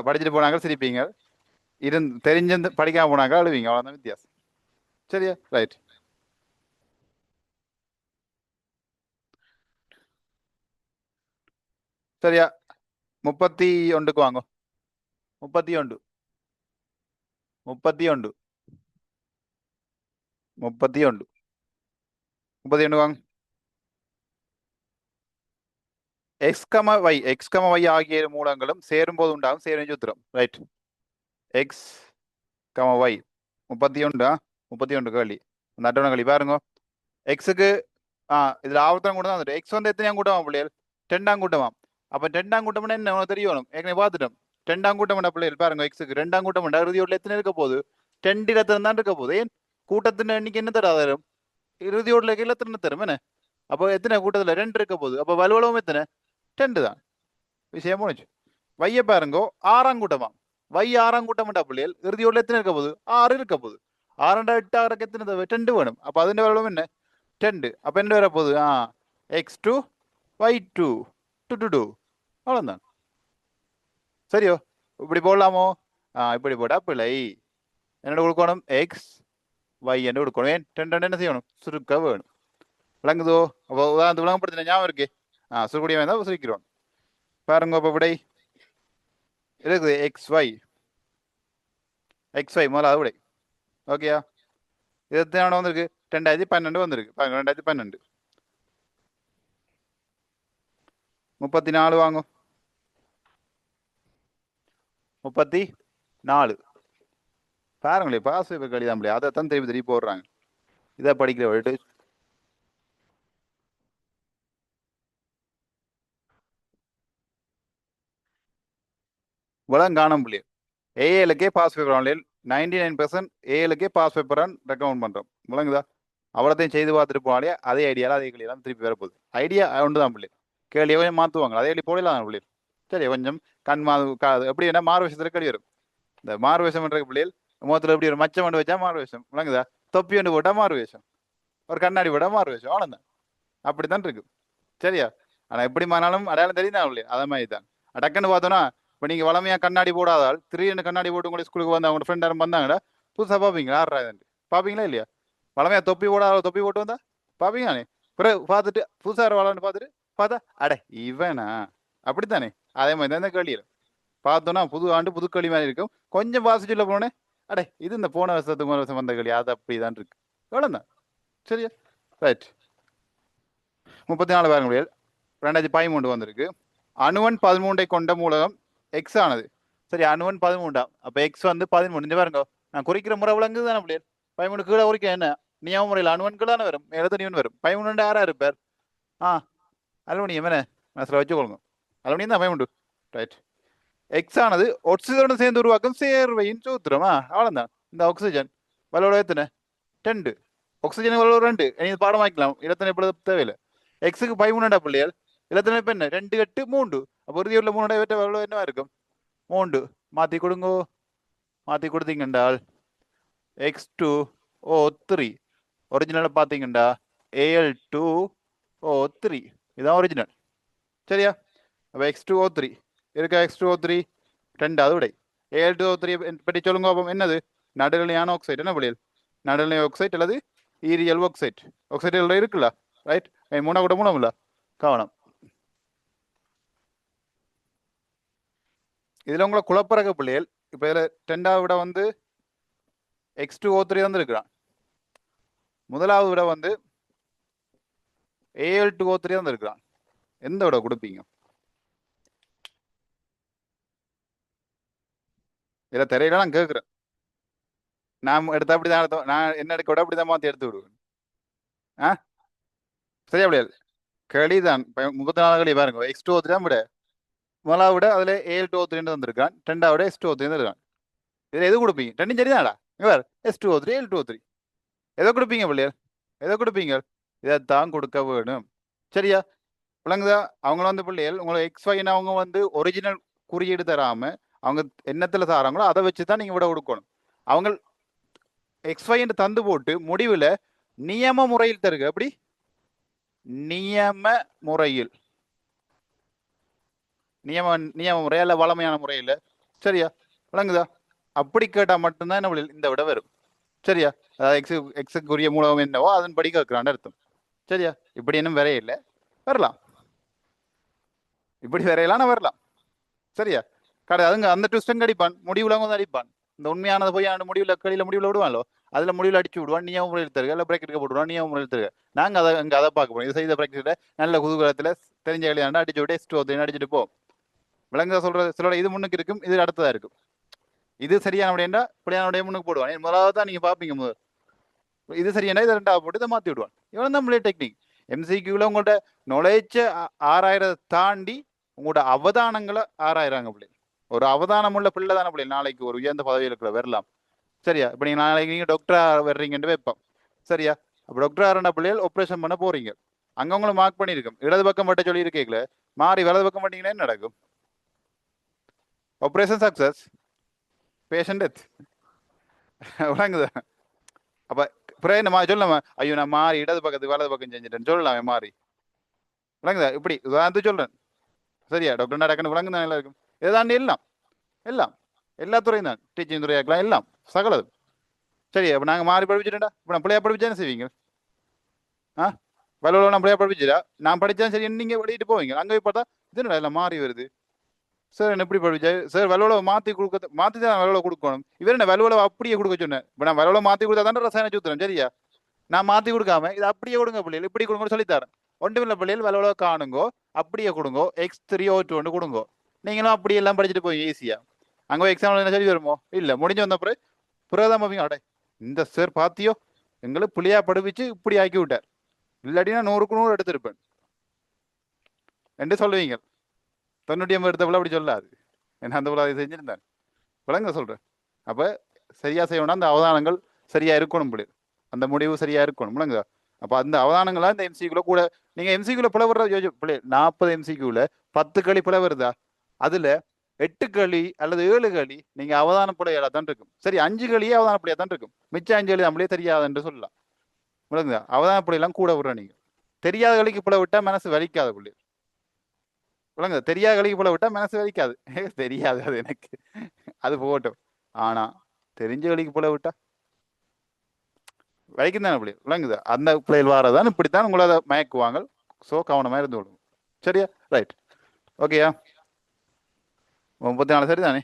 படிச்சுட்டு போனாங்க சிரிப்பீங்க. தெரிஞ்சு படிக்காம போனாங்க அழுவீங்க. அவ்வளோதான் வித்தியாசம். சரியா? ரைட். சரியா? 31க்கு வாங்க. 31 31 31 31 வாங்க. எக்ஸ் கம y ஆகிய மூலங்களும் சேரும் போது உண்டாகும் சேரும் சூத்திரம். ரைட். எக்ஸ் கமா ஒய் 31 31 கேள்வி அந்த அட்டவணை கேள்வி பாருங்க எக்ஸுக்கு இதுல ஆவர்த்தனம் கூட தான் எக்ஸ் வந்து எத்தனையாம் கூட்டமா பிள்ளைகள் 2ஆம் கூட்டமாம் அப்ப 2ஆம் கூட்டம் என்ன உனக்கு தெரியணும் ஏற்கனவே பார்த்துட்டோம் 2ஆம் கூட்டம் என்ன பிள்ளைகள் பாருங்க எக்ஸுக்கு 2ஆம் கூட்டம் இறுதியோட எத்தனை இருக்க போகுது 2 இடத்துல தான் இருக்க போகுது ஏன் கூட்டத்தின் எண்ணிக்கை என்ன தராதரும் இறுதியோட எத்தனை தரும் என்ன அப்போ எத்தனை கூட்டத்துல 2 இருக்க போகுது அப்போ வலுவளவும் எத்தனை 2 தான் விஷயம் முடிஞ்சு வைய பாருங்கோ 6ஆம் கூட்டமா வை 6ஆம் கூட்டம் பிள்ளைகள் இறுதியோட எத்தனை இருக்க போகுது 6 இருக்க போகுது 6 8 6 எத்தனை 2 வேணும் அப்ப അതിന്റെ வலுவம் என்ன 2 அப்ப என்ன வர போகுது x2 y2 2 அவ்வளவுதான் சரியோ இப்படி போடலாமோ இப்படி போட்டா பிள்ளை என்னோட கொடுக்கணும் எக்ஸ் ஒய் என்று கொடுக்கணும் ஏன் 2 என்ன செய்யணும் சுருக்க வேணும் விளங்குதோ அப்போ உதாரணத்து விளங்கப்படுத்தின ஞாபகம் இருக்கு சுருக்கடியா இருந்தால் சுருக்கிறோம் பாருங்க அப்ப விடை இருக்குது எக்ஸ் ஒய் முதல்ல அது விடை ஓகேயா இது எத்தனை வந்திருக்கு 2012 வந்திருக்கு பாருங்க 2012 34 வாங்கும் 34 பாருங்களே பாஸ் பேப்பர் கழிதான் முடியாது அதைத்தான் திருப்பி திருப்பி போடுறாங்க இதை படிக்கிற விட்டு வளம் காணும் பிள்ளைய ஏஎலுக்கே பாஸ் பேப்பர் ஆன்லைன் 99% ஏஎலுக்கே பாஸ் பேப்பரான் ரெக்கமெண்ட் பண்றோம் விளங்குதா அவ்வளோத்தையும் செய்து பார்த்துட்டு போனாலே அதே ஐடியாவில் அதே கேள்வியெல்லாம் திருப்பி வரப்போகுது ஐடியா ஒன்று தான் பிள்ளை கேள்வியை கொஞ்சம் மாற்றுவாங்க அதே கேள்வி போடலாம் பிள்ளைகள் சரி கொஞ்சம் கண் எப்படி என்ன மாறு விஷயத்துல கேள்வி வரும் இந்த மாறு வேஷம் பண்ற பிள்ளைகள் முகத்துல எப்படி ஒரு மச்சம் கொண்டு வச்சா மாறு வேஷம் விளங்குதா தொப்பி ஒன்று போட்டா மாறு வேஷம் ஒரு கண்ணாடி போட்டா மாறு வேஷம் அவ்வளோதான் அப்படித்தான் இருக்கு சரியா ஆனா எப்படி மாறினாலும் அடையாளம் தெரியுதா இல்லையா அதே மாதிரி தான் டக்குன்னு பார்த்தோன்னா இப்போ நீங்க வளமையா கண்ணாடி போடாதால் திடீர்னு கண்ணாடி போட்டு உங்களுக்கு ஸ்கூலுக்கு வந்து அவங்க ஃப்ரெண்ட் யாரும் வந்தாங்கடா புதுசா பாப்பீங்களா ஆடுறாங்க பாப்பீங்களா இல்லையா வளமையா தொப்பி போடாத தொப்பி போட்டு வந்தா பாப்பீங்களானே பிறகு பார்த்துட்டு புதுசா வளர்ந்து பார்த்துட்டு பார்த்தா அட இவனா அப்படித்தானே அதே மாதிரி தான் இந்த கேள்வியில் பார்த்தோன்னா புது ஆண்டு புது கேள்வி மாதிரி இருக்கும் கொஞ்சம் பாசிட்டிவ்ல போனேன் அடே இது இந்த போன வருஷத்துக்கு மூணு வருஷம் வந்த கேள்வி அது அப்படிதான் இருக்கு எவ்வளோதான் சரியா ரைட் 34 பாருங்க 2013 வந்திருக்கு அணுவன் 13 கொண்ட மூலகம் எக்ஸ் ஆனது சரி அணுவன் 13 அப்ப எக்ஸ் வந்து 13 இந்த பாருங்க நான் குறிக்கிற முறை விளங்குது தானே பிள்ளையர் 13 கீழே குறிக்க என்ன நியம முறையில் அணுவன் கீழே வரும் எழுதனியன் வரும் 13 யாரா இருப்பார் அலுமினியம் என்ன மனசில் வச்சுக்கொள்ளுங்க அலுமினியம் தான் 13 ரைட் எக்ஸ் ஆனது ஒக்சிஜனுடன் சேர்ந்து உருவாக்கும் சேர்வையின் சூத்திரமா அவ்வளவுதான் இந்த ஆக்சிஜன் வலோட எத்தனை 2 ஆக்சிஜன் வலோட 2 இனி பாடமாக்கலாம் இலத்தனை எப்பொழுது தேவையில்லை எக்ஸுக்கு 13 பிள்ளைகள் இலத்தனை இப்ப என்ன 2 8 3 அப்போ உறுதி உள்ள 3 வலோ என்னவா இருக்கும் 3 மாத்தி கொடுங்கோ மாத்தி கொடுத்தீங்கன்றால் X2O3 ஒரிஜினல் பார்த்தீங்கண்டா Al2O3 இதான் ஒரிஜினல் சரியா அப்போ X2O3 இருக்கா X2O3 ரெண்டாவது விடை Al2O3 பற்றி சொல்லுங்க அப்போ என்னது நடுநிலையான ஆக்சைடு என்ன விடையல் நடுநிலை ஆக்சைடு அல்லது ஈரியல் ஆக்சைடு இருக்குல்ல ரைட் மூணா கூட மூணாமில்ல கவனம் இதுல உங்களை குழப்பறக்க பிள்ளைகள் இப்ப இதுல 2வது விட வந்து X2O3 வந்து இருக்கிறான் முதலாவது விட வந்து Al2O3 வந்து இருக்கிறான் எந்த விட கொடுப்பீங்க இதுல தெரியல நான் கேட்கிறேன் நான் எடுத்த அப்படிதான் எடுத்தோம் நான் என்ன எடுக்க விட அப்படிதான் மாத்தி எடுத்து விடுவேன் சரியா பிள்ளைகள் களிதான் 34 களி பாருங்க X2O3 தான் விட முதலாவது விட அதுல Al2O3 வந்திருக்கான் 2வது X2O3 இருக்கான் இதுல எது கொடுப்பீங்க ரெண்டும் சரிதான்டா S2O3 Al2O3 எதை கொடுப்பீங்க பிள்ளையர் எதை கொடுப்பீங்க இதைத்தான் கொடுக்க வேணும் சரியா விளங்குதா அவங்க வந்து பிள்ளைகள் உங்களை XYன்னு அவங்க வந்து ஒரிஜினல் குறியீடு தராம அவங்க என்னத்துல தராங்களோ அதை வச்சுதான் நீங்க விட கொடுக்கணும் அவங்க XYன்னு தந்து போட்டு முடிவுல நியம முறையில் தருக எப்படி நியம முறையில் நியம முறையா இல்ல வளமையான முறையில் சரியா விளங்குதா அப்படி கேட்டா மட்டும்தான் என்ன இந்த விட வரும் சரியா அதாவது எக்ஸுக்குரிய மூலம் என்னவோ அதன்படி கேட்கிறான்னு அர்த்தம் சரியா இப்படி இன்னும் வரைய இல்லை வரலாம் இப்படி வரையலாம் வரலாம் சரியா கடை அதுங்க அந்த ட்விஸ்டன் அடிப்பான் முடிவுல வந்து அடிப்பான் இந்த உண்மையானது போய் அந்த முடிவுல களியில முடிவுல விடுவாங்களோ அதுல முடிவுல அடிச்சு விடுவான் நியம முறையில் தருக இல்லை பிரேக் போட்டுருவான் நியம முறையில் தருக நாங்க அதை அங்கே அதை பார்க்க போறோம் இது செய்த பிராக்டிஸ்ல நல்ல குதூகலத்துல தெரிஞ்ச களியாண்டா அடிச்சு விட்டு X2O3 அடிச்சுட்டு போ விளங்குதா சொல்றது சிலோட இது முன்னுக்கு இருக்கும் இது அடுத்ததா இருக்கும் இது சரியான விடையா இப்படியான விடைய முன்னுக்கு போடுவான். முதலாவது தான் நீங்க பாப்பீங்க முதல். இது சரியான இதை ரெண்டாவது போட்டு இதை மாத்தி விடுவான். இவன் நம்மளே டெக்னிக். எம்சிக்யூல உங்கள்ட்ட நுழைச்ச 6000 தாண்டி உங்களோட அவதானங்களை ஆராயிறாங்க பிள்ளை. ஒரு அவதானம் உள்ள பிள்ளை தானே பிள்ளை நாளைக்கு ஒரு உயர்ந்த பதவியில் இருக்கிற வரலாம். சரியா? இப்ப நீங்க நாளைக்கு நீங்க டாக்டரா வர்றீங்கன்னு வைப்போம். சரியா? அப்ப டாக்டரா ரெண்டா பிள்ளைகள் ஆப்ரேஷன் பண்ண போறீங்க. அங்க உங்களை மார்க் பண்ணிருக்கும். இடது பக்கம் மட்டும் சொல்லி இருக்கீங்கள, மாறி வலது பக்கம் பண்ணீங்கன்னா என்ன நடக்கும்? Operation success, patient death. விளங்குதா? அப்ப பிறகு என்ன சொல்லலாமா, ஐயோ நான் மாறி இடது பக்கத்துக்கு வலது பக்கம் செஞ்சுட்டேன்னு சொல்லலாமே மாறி. விளங்குதா? இப்படி உதாரணத்துக்கு சொல்றேன். சரியா? டாக்டர் நடக்கணும் விளங்குதான் நல்லா இருக்கும். இதுதான் எல்லாம் எல்லாம் எல்லா துறையும் தான், டீச்சிங் துறையா இருக்கலாம், எல்லாம் சகலது. சரியா? இப்ப நாங்க மாறி படிச்சுட்டேன்டா, இப்ப நான் பிள்ளையா படிச்சா என்ன செய்வீங்க? ஆ வலுவலோ நான் பிள்ளையா படிச்சுடா, நான் படிச்சா சரி நீங்க வெளியிட்டு போவீங்க. அங்க போய் பார்த்தா இது என்னடா எல்லாம் மாறி வருது. சார் என்ன எப்படி படிச்சா சார், வலுவலோ மாத்தி கொடுக்க மாத்தி தான் வலுவலோ கொடுக்கணும். இவர் என்ன வலுவலோ அப்படியே கொடுக்க சொன்னேன். இப்ப நான் வலுவலோ மாத்தி கொடுத்தா தான் ரசாயன சூத்திரம். சரியா? நான் மாத்தி கொடுக்காம இது அப்படியே கொடுங்க பிள்ளைகள், இப்படி கொடுங்கன்னு சொல்லித்தரேன். ஒன்றுமில்ல பிள்ளைகள் வலுவலோ காணுங்கோ, அப்படியே கொடுங்கோ, X3O2 கொடுங்கோ. நீங்களும் அப்படி எல்லாம் படிச்சுட்டு போய் ஈஸியா அங்க போய் எக்ஸாம் என்ன சரி வருமோ இல்ல, முடிஞ்சு வந்த பிறகு புறதான் பார்ப்பீங்க, அடே இந்த சார் பாத்தியோ எங்களுக்கு புள்ளியா படிப்பிச்சு இப்படி ஆக்கி விட்டார், இல்லாட்டினா 100க்கு 100 எடுத்திருப்பேன் என்று சொல்லுவீங்க. 99 எடுத்தவள அப்படி சொல்லாது, என்ன அந்த அதை செஞ்சிருந்தேன். விளங்க சொல்றேன். அப்ப சரியா செய்யணும்னா அந்த அவதானங்கள் சரியா இருக்கணும் பிள்ளை, அந்த முடிவு சரியா இருக்கணும். விளங்குதா? அப்ப அந்த அவதானங்களா இந்த எம்சிக்குள்ள கூட நீங்க எம்சிக்குள்ள பிளவுற பிள்ளை 40 எம்சிக்குள்ள 10 களி பிளவுறதா, அதுல 8 களி அல்லது 7 களி நீங்க அவதான பிள்ளையா தான் இருக்கும். சரி 5 களியே அவதான பிள்ளையா தான் இருக்கும், மிச்சம் 5 களி நம்மளே தெரியாதுன்னு சொல்லலாம். விளங்குதா? அவதான பிள்ளைலாம் கூட விடுற நீங்க. தெரியாத களிக்கு பிள்ளை விட்டா மனசு வலிக்காத பிள்ளை. விளங்குதா? தெரியாத களிக்கு பிள்ளை விட்டா மனசு வலிக்காது. தெரியாது அது எனக்கு, அது போகட்டும். ஆனா தெரிஞ்ச களிக்கு பிள்ளை விட்டா வலிக்கும் தானே பிள்ளை. விளங்குதா? அந்த பிள்ளைகள் வாரதான் இப்படித்தான் உங்களை அதை மயக்குவாங்க. ஸோ கவனமா இருந்து விடுங்க. சரியா? ரைட். ஓகேயா? 34 சரிதானே?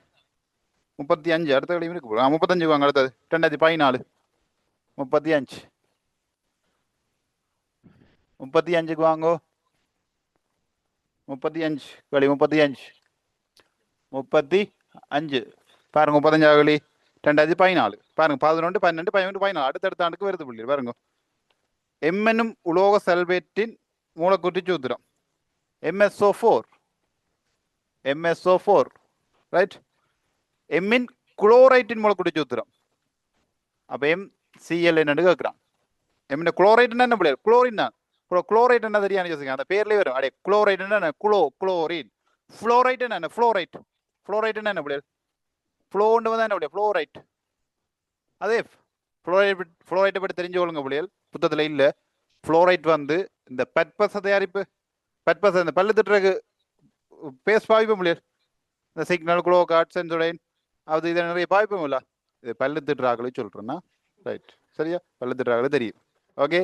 35 அடுத்த களி இருக்கு. 35 வாங்க அடுத்தது 2014 35 35க்கு வாங்கோ. 35 களி 35 பாருங்க. 35 களி 2014 பாருங்க. 11 12 13 14 அடுத்தடுத்த ஆண்டுக்கு வருது புள்ளி. பாருங்க. எம்எனும் உலோக சல்பேட்டின் மூலக்கூற்று சூத்திரம் MSO4 ரைட். எம்மின் குளோரைட்டின் மூலக்கூற்று சூத்திரம். அப்ப MCl என்னன்னு கேட்கிறான். எம்மின் குளோரைட் என்ன பிள்ளை? குளோரின் தான். குளோரைட் என்ன தெரியாது யோசிங்க, அந்த பேர்லயே வரும். அடே குளோரைட் என்ன? குளோரின். ஃப்ளோரைட் என்ன? ஃப்ளோரைட் என்ன பிள்ளை? ஃப்ளோன்னு வந்து என்ன பிள்ளை? ஃப்ளோரைட். அதே ஃப்ளோரைட்டை பற்றி தெரிஞ்சுக்கொள்ளுங்க பிள்ளைகள், புத்தகத்துல இல்ல. ஃப்ளோரைட் வந்து இந்த பெட்பச தயாரிப்பு, பெட்பச இந்த பல்லு திட்டுறக்கு பேஸ்ட் பாவிப்போம் பிள்ளைகள், இந்த சிக்னல் குளோகார்ட் சென்சோடைன் அது இதை நிறைய பாவிப்போம் இல்ல. இது பல்லு திட்டுறாக்களே சொல்றேன்னா ரைட். சரியா? பல்லு திட்டுறாக்களே தெரியும். ஓகே.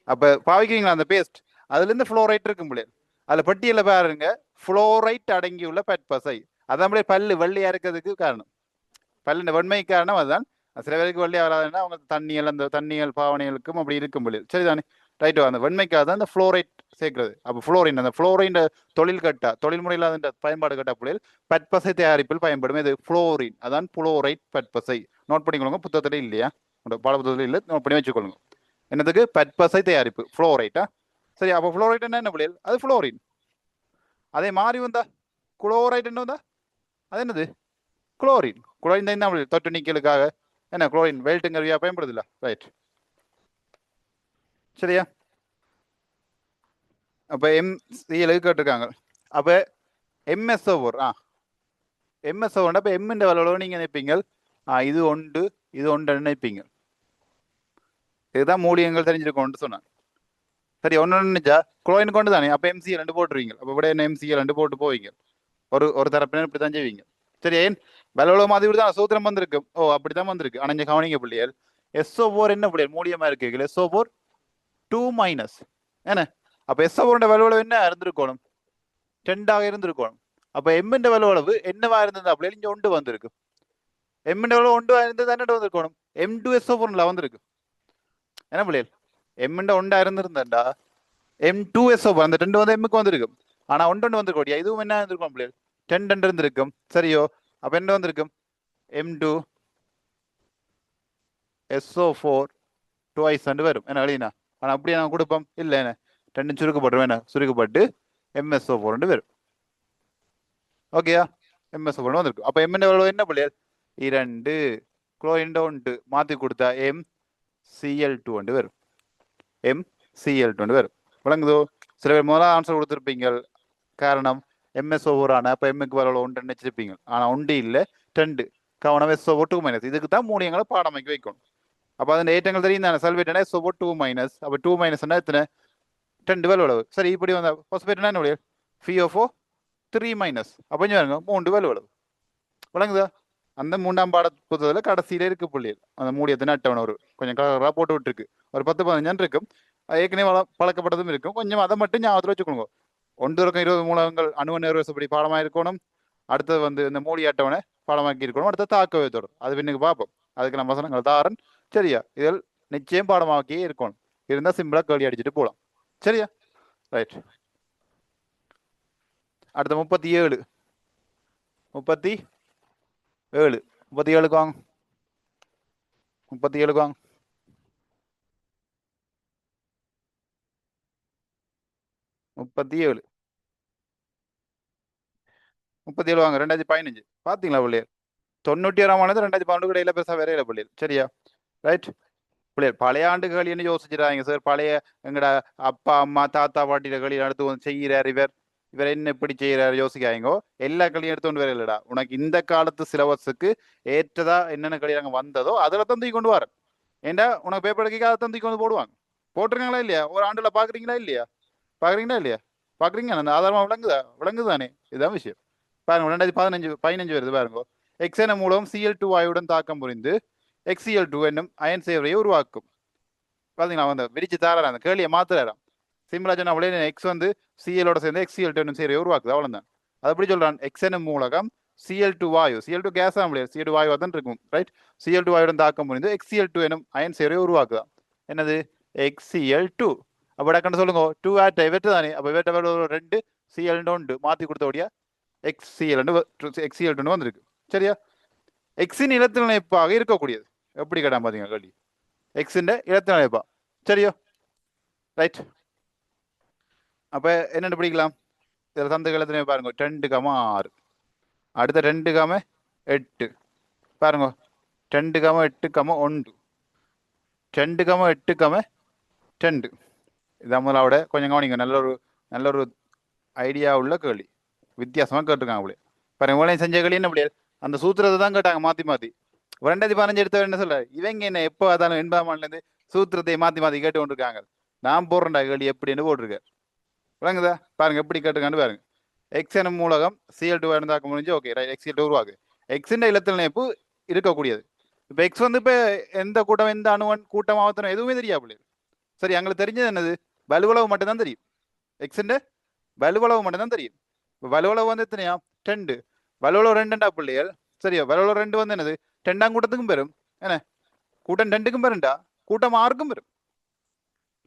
அப்ப பாவிக்கிறீங்களா அந்த பேஸ்ட், அதுல இருந்து ஃப்ளோரைட் இருக்கும் பிள்ளைகள். அதுல பட்டியல பாருங்க, ஃப்ளோரைட் அடங்கியுள்ள பெட்பசை. அதான் பிள்ளை பல்லு வெள்ளையா இருக்கிறதுக்கு காரணம், பல்லு வெண்மைக்கு காரணம் அதுதான். சில பேருக்கு வெள்ளையா வராதுன்னா அவங்க தண்ணியல் அந்த தண்ணியல் பாவனைகளுக்கும் அப்படி இருக்கும் பிள்ளை. சரிதானே? ரைட்டோ. அந்த வெண்மைக்காக தான் அந்த ஃப்ளோரைட் சேர்க்கிறது. அப்போ ஃப்ளோரின், அந்த ஃப்ளோரின் தொழில் முறையில் அதன் பயன்பாடு கட்டா பிள்ளைகள் பட்பசை தயாரிப்பில் பயன்படும். இது ஃப்ளோரின், அதான் புளோரைட் பட்பசை. நோட் பண்ணிக்கொள்ளுங்க, புத்தகத்துல இல்லையா, பாட புத்தகத்துல இல்லை, நோட் பண்ணி வச்சுக்கொள்ளுங்க. என்னதுக்கு? பட்பசை தயாரிப்பு ஃப்ளோரைட்டா. சரி. அப்போ ஃப்ளோரைட் என்ன பிள்ளைகள்? அது ஃப்ளோரின். அதே மாறி வந்தா குளோரைட் என்ன வந்தா அது என்னது? குளோரின். குளோரின் தான் என்ன தொட்டு நீக்கலுக்காக என்ன குளோரின் வெல்ட்டுங்கரியா பயன்படுது இல்ல. ரைட். சரியா? அப்ப MCl கேட்டிருக்காங்க. அப்ப MSO4 MSO4 அப்ப M ன்ற வலவளவு நீங்க நினைப்பீங்க இது ஒன்று இது ஒன்று நினைப்பீங்க. இதுதான் மூலியங்கள் தெரிஞ்சிருக்கோம்னு சொன்னாங்க. சரி, ஒன்று நினைச்சா குளோரின் கொண்டு தானே, அப்ப MCl 2 போட்டுருவீங்க. அப்ப விட என்ன MCl 2 போட்டு போவீங்க. ஒரு தரப்பினர் இப்படித்தான் செய்வீங்க. சரி, ஏன் வலவளவு மாதிரி தான் சூத்திரம் வந்திருக்கு. ஓ அப்படித்தான் வந்திருக்கு. ஆனா இங்க கவனிங்க பிள்ளைகள், SO4 என்ன பிள்ளைகள் மூலியமா இருக்கு. SO4 2- என்ன? அப்ப SO4 வலுவளவு என்ன இருந்திருக்கணும்? 10 இருந்திருக்கணும். அப்ப M வலுவளவு என்னவா இருந்தது? அப்படி இங்க 1 வந்திருக்கு. M வலுவளவு 1 இருந்தது, என்ன வந்திருக்கணும்? M2SO4 வந்திருக்கு. என்ன பிள்ளைகள்? M 1 இருந்திருந்தா M2SO4 அந்த 2 வந்து M க்கு வந்திருக்கு. ஆனா 1 வந்திருக்கோடியா, இதுவும் என்ன இருந்திருக்கும் பிள்ளைகள்? 10 இருந்திருக்கும். சரியோ? அப்ப என்ன வந்திருக்கும்? M2 SO4 டுவைஸ் வரும் என்ன அழினா. ஆனால் அப்படியே நான் கொடுப்போம் இல்லை என்ன ரெண்டும் சுருக்கப்பட்டுரும் என்ன சுருக்கப்பட்டு MSO4 வரும். ஓகேயா MSO4 வந்திருக்கு. அப்போ M என்ன பிள்ளையார் 2 குளோரின் ஒன்று மாற்றி கொடுத்தா MCl2 வரும். MCl2 வரும். விளங்குதோ? சில பேர் முதல்ல ஆன்சர் கொடுத்துருப்பீங்க. காரணம் MSO4 ஆன அப்போ எம்முக்கு வரல ஒன்று நினைச்சிருப்பீங்க. ஆனால் ஒன்று இல்லை 2 கவனம் SO2 மைனஸ். இதுக்கு தான் மூலியங்களை பாடமைக்கு வைக்கணும். அப்போ அதில் ஏற்றங்கள் தெரியும் தானே. சல்வேட்னா SO2 மைனஸ். அப்போ 2 மைனஸ்னா எத்தனை 2 வலுவளவு. சரி இப்படி வந்தா பாஸ்பேட்னா என்ன விளையாடு FeO4 3 மைனஸ். அப்போ இங்கே பாருங்க 3 வலுவளவு. விளங்குதா? அந்த 3ஆம் பாட புத்தகத்தில் கடைசியில இருக்கு புள்ளியல் அந்த மூடியத்தின அட்டவணை ஒரு கொஞ்சம் கலராக போட்டு விட்டுருக்கு. ஒரு 10-15 இருக்கும். ஏற்கனவே பழக்கப்பட்டதும் இருக்கும். கொஞ்சம் அதை மட்டும் ஞாபகத்தில் வச்சுக்கோங்க. 1-20 மூலங்கள் அணு நேர்வசப்படி பாடமாக இருக்கணும். அடுத்தது வந்து இந்த மூடி அட்டவணை பாடமாக்கி இருக்கணும். அடுத்த தாக்கவே தொடரும். அது பின்னுக்கு பார்ப்போம். அதுக்கு நம்ம வசனங்கள் தாரன். சரியா? இதில் நிச்சயம் பாடமாக்கியே இருக்கணும். இருந்தால் சிம்பிளா கேள்வி அடிச்சுட்டு போகலாம். சரியா? ரைட். அடுத்த 37 37க்கு வாங்க. 37க்கு வாங்க. 37 வாங்க. 2015 பாத்தீங்களா பிள்ளையர்? 96ஆம் ஆண்டு 2012 இடையில பெருசா வேற இல்லை பிள்ளையர். சரியா? ரைட். பிள்ளையர் பழைய ஆண்டு களின்னு யோசிச்சிடாங்க சார். பழைய எங்கட அப்பா அம்மா தாத்தா பாட்டியில களி அடுத்து வந்து செய்கிறார் இவர் என்ன எப்படி செய்யறாரு யோசிக்காயங்கோ. எல்லா களியும் எடுத்துட்டு வர இல்லடா. உனக்கு இந்த காலத்து சிலபஸுக்கு ஏற்றதா என்னென்ன களி அங்கே வந்ததோ அதில் தந்தி கொண்டு வர. ஏண்டா உனக்கு பேப்பர் எடுக்க அதை தந்தி கொண்டு போடுவாங்க. போட்டிருக்காங்களா இல்லையா? ஒரு ஆண்டுல பாக்குறீங்களா இல்லையா? பாக்குறீங்க அந்த ஆதாரமா விளங்குதானே? இதுதான் விஷயம். பாருங்க 2015 வருது பாருங்க. எக்ஸென மூலம் Cl2 வாயுடன் தாக்கம் புரிந்து XCl2 என்னும் அயன் சேவரையை உருவாக்கும். பாத்தீங்களா? வந்து விரிச்சு தாராம் அந்த கேள்வியை மாத்துறாராம். சிம்பிளா சொன்னா அப்படியே எக்ஸ் வந்து Clோட சேர்ந்து XCl2 என்னும் சேவரையை உருவாக்குது. அவ்வளவுதான். அது எப்படி சொல்றான்? எக்ஸென மூலகம் Cl2 வாயு. Cl2 கேஸ் ஆக முடியாது. Cl2 வாயு தான் இருக்கும். ரைட். Cl2 வாயுடன் தாக்கம் புரிந்து XCl2 என்னும் அயன் சேவரையை உருவாக்குதான். என்னது? XCl2. அப்ப டக்குன்னு சொல்லுங்க 2 ஆட் இவற்று தானே. அப்ப இவற்றை 2 Cl மாத்தி கொடுத்தபடியா XCl2 வந்திருக்கு. சரியா? எக்ஸின் இலத்தின இணைப்பாக இருக்கக்கூடியது. எப்படி கேட்டா பாத்தீங்க கேள்வி. எக்ஸின் இலத்தின இணைப்பா. சரியோ? ரைட். அப்ப என்னென்னு பிடிக்கலாம்? இதில் தந்த இலத்தின பாருங்க 2,6. அடுத்த 2,8 பாருங்க 2,8,1 2,8,2 இதான் முதலாவோட கொஞ்சம் கவனிங்க. நல்ல ஒரு ஐடியா உள்ள கேள்வி. வித்தியாசமா கேட்டிருக்காங்க அப்படியே. பாருங்க இவ்வளோ செஞ்ச கேள்வி என்ன முடியாது. அந்த சூத்திரத்தை தான் கேட்டாங்க மாத்தி 2015 எடுத்தவர் என்ன சொல்ல இவங்க என்ன எப்போ அதாலும் 80ஆம் ஆண்டுலேருந்து சூத்திரத்தை மாத்தி கேட்டு கொண்டிருக்காங்க. நான் போடுறேன்டா கேள்வி எப்படின்னு போட்டிருக்கேன். விளங்குதா? பாருங்க எப்படி கேட்டிருக்கான்னு பாருங்க. எக்ஸ் எனும் மூலகம் Cl2 இருந்தாக்க முடிஞ்சு ஓகே XCl2 உருவாக்கு. எக்ஸின் இலத்தின இணைப்பு இருக்கக்கூடியது. இப்போ எக்ஸ் வந்து இப்போ எந்த கூட்டம் எந்த அணுவன் கூட்டம் ஆவத்தனம் எதுவுமே தெரியாது. சரி எங்களுக்கு தெரிஞ்சது என்னது? வலுவளவு மட்டும்தான் தெரியும். எக்ஸின் வலுவளவு மட்டும்தான் தெரியும். இப்போ வலுவளவு வந்து எத்தனையா 2. வலுவளவு 2 பிள்ளைகள். சரியா? வலுவளவு 2 வந்து என்னது? 2ஆம் கூட்டத்துக்கும் பெறும். என்ன கூட்டம் 2க்கும் பெருண்டா கூட்டம் 6க்கும் பெறும்.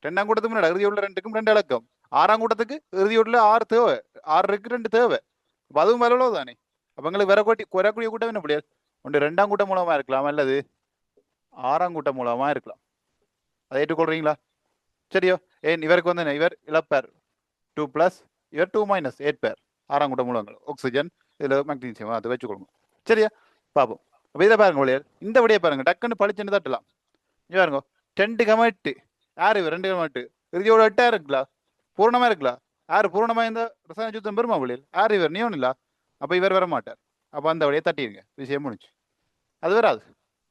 2ஆம் கூட்டத்துக்கும் இறுதி உள்ள 2க்கும் 2 இலக்கம். 6ஆம் கூட்டத்துக்கு இறுதி உள்ள 6 தேவை. 6க்கு 2 தேவை. அப்போ அதுவும் வலுவளவு தானே. அப்போ எங்களுக்கு வரக்கூடிய கூட்டம் என்ன பிள்ளைகள்? ஒன்று 2ஆம் கூட்டம் மூலமா இருக்கலாம் அல்லது 6ஆம் கூட்டம் மூலமா இருக்கலாம். அதை ஏற்றுக்கொள்றீங்களா? சரியோ? ஏன் இவருக்கு வந்து இவர் இழப்பார் 2+, இவர் 2- 8 பேர் 6ஆம் கூட்டம் மூலங்கள். ஆக்சிஜன் இதில் மேக்னீசியம் அதை வச்சுக்கொள்ளுங்க. சரியா? பார்ப்போம். அப்போ இதை பாருங்க வழியார். இந்த வழியை பாருங்க டக்குன்னு பழிச்சுன்னு தட்டலாம். இங்கே பாருங்க 2,8 யார் இவர் 2,8 இறுதியோட 8 இருக்கலாம். பூர்ணமா இருக்கலாம். யார் பூர்ணமா இந்த ரசாயன சுத்தம் பெருமா வழியில் யார் இவர் நியோன் இல்ல. அப்போ இவர் வர மாட்டார். அப்போ அந்த வழியை தட்டிடுங்க. விஷயம் முடிஞ்சு. அது வராது.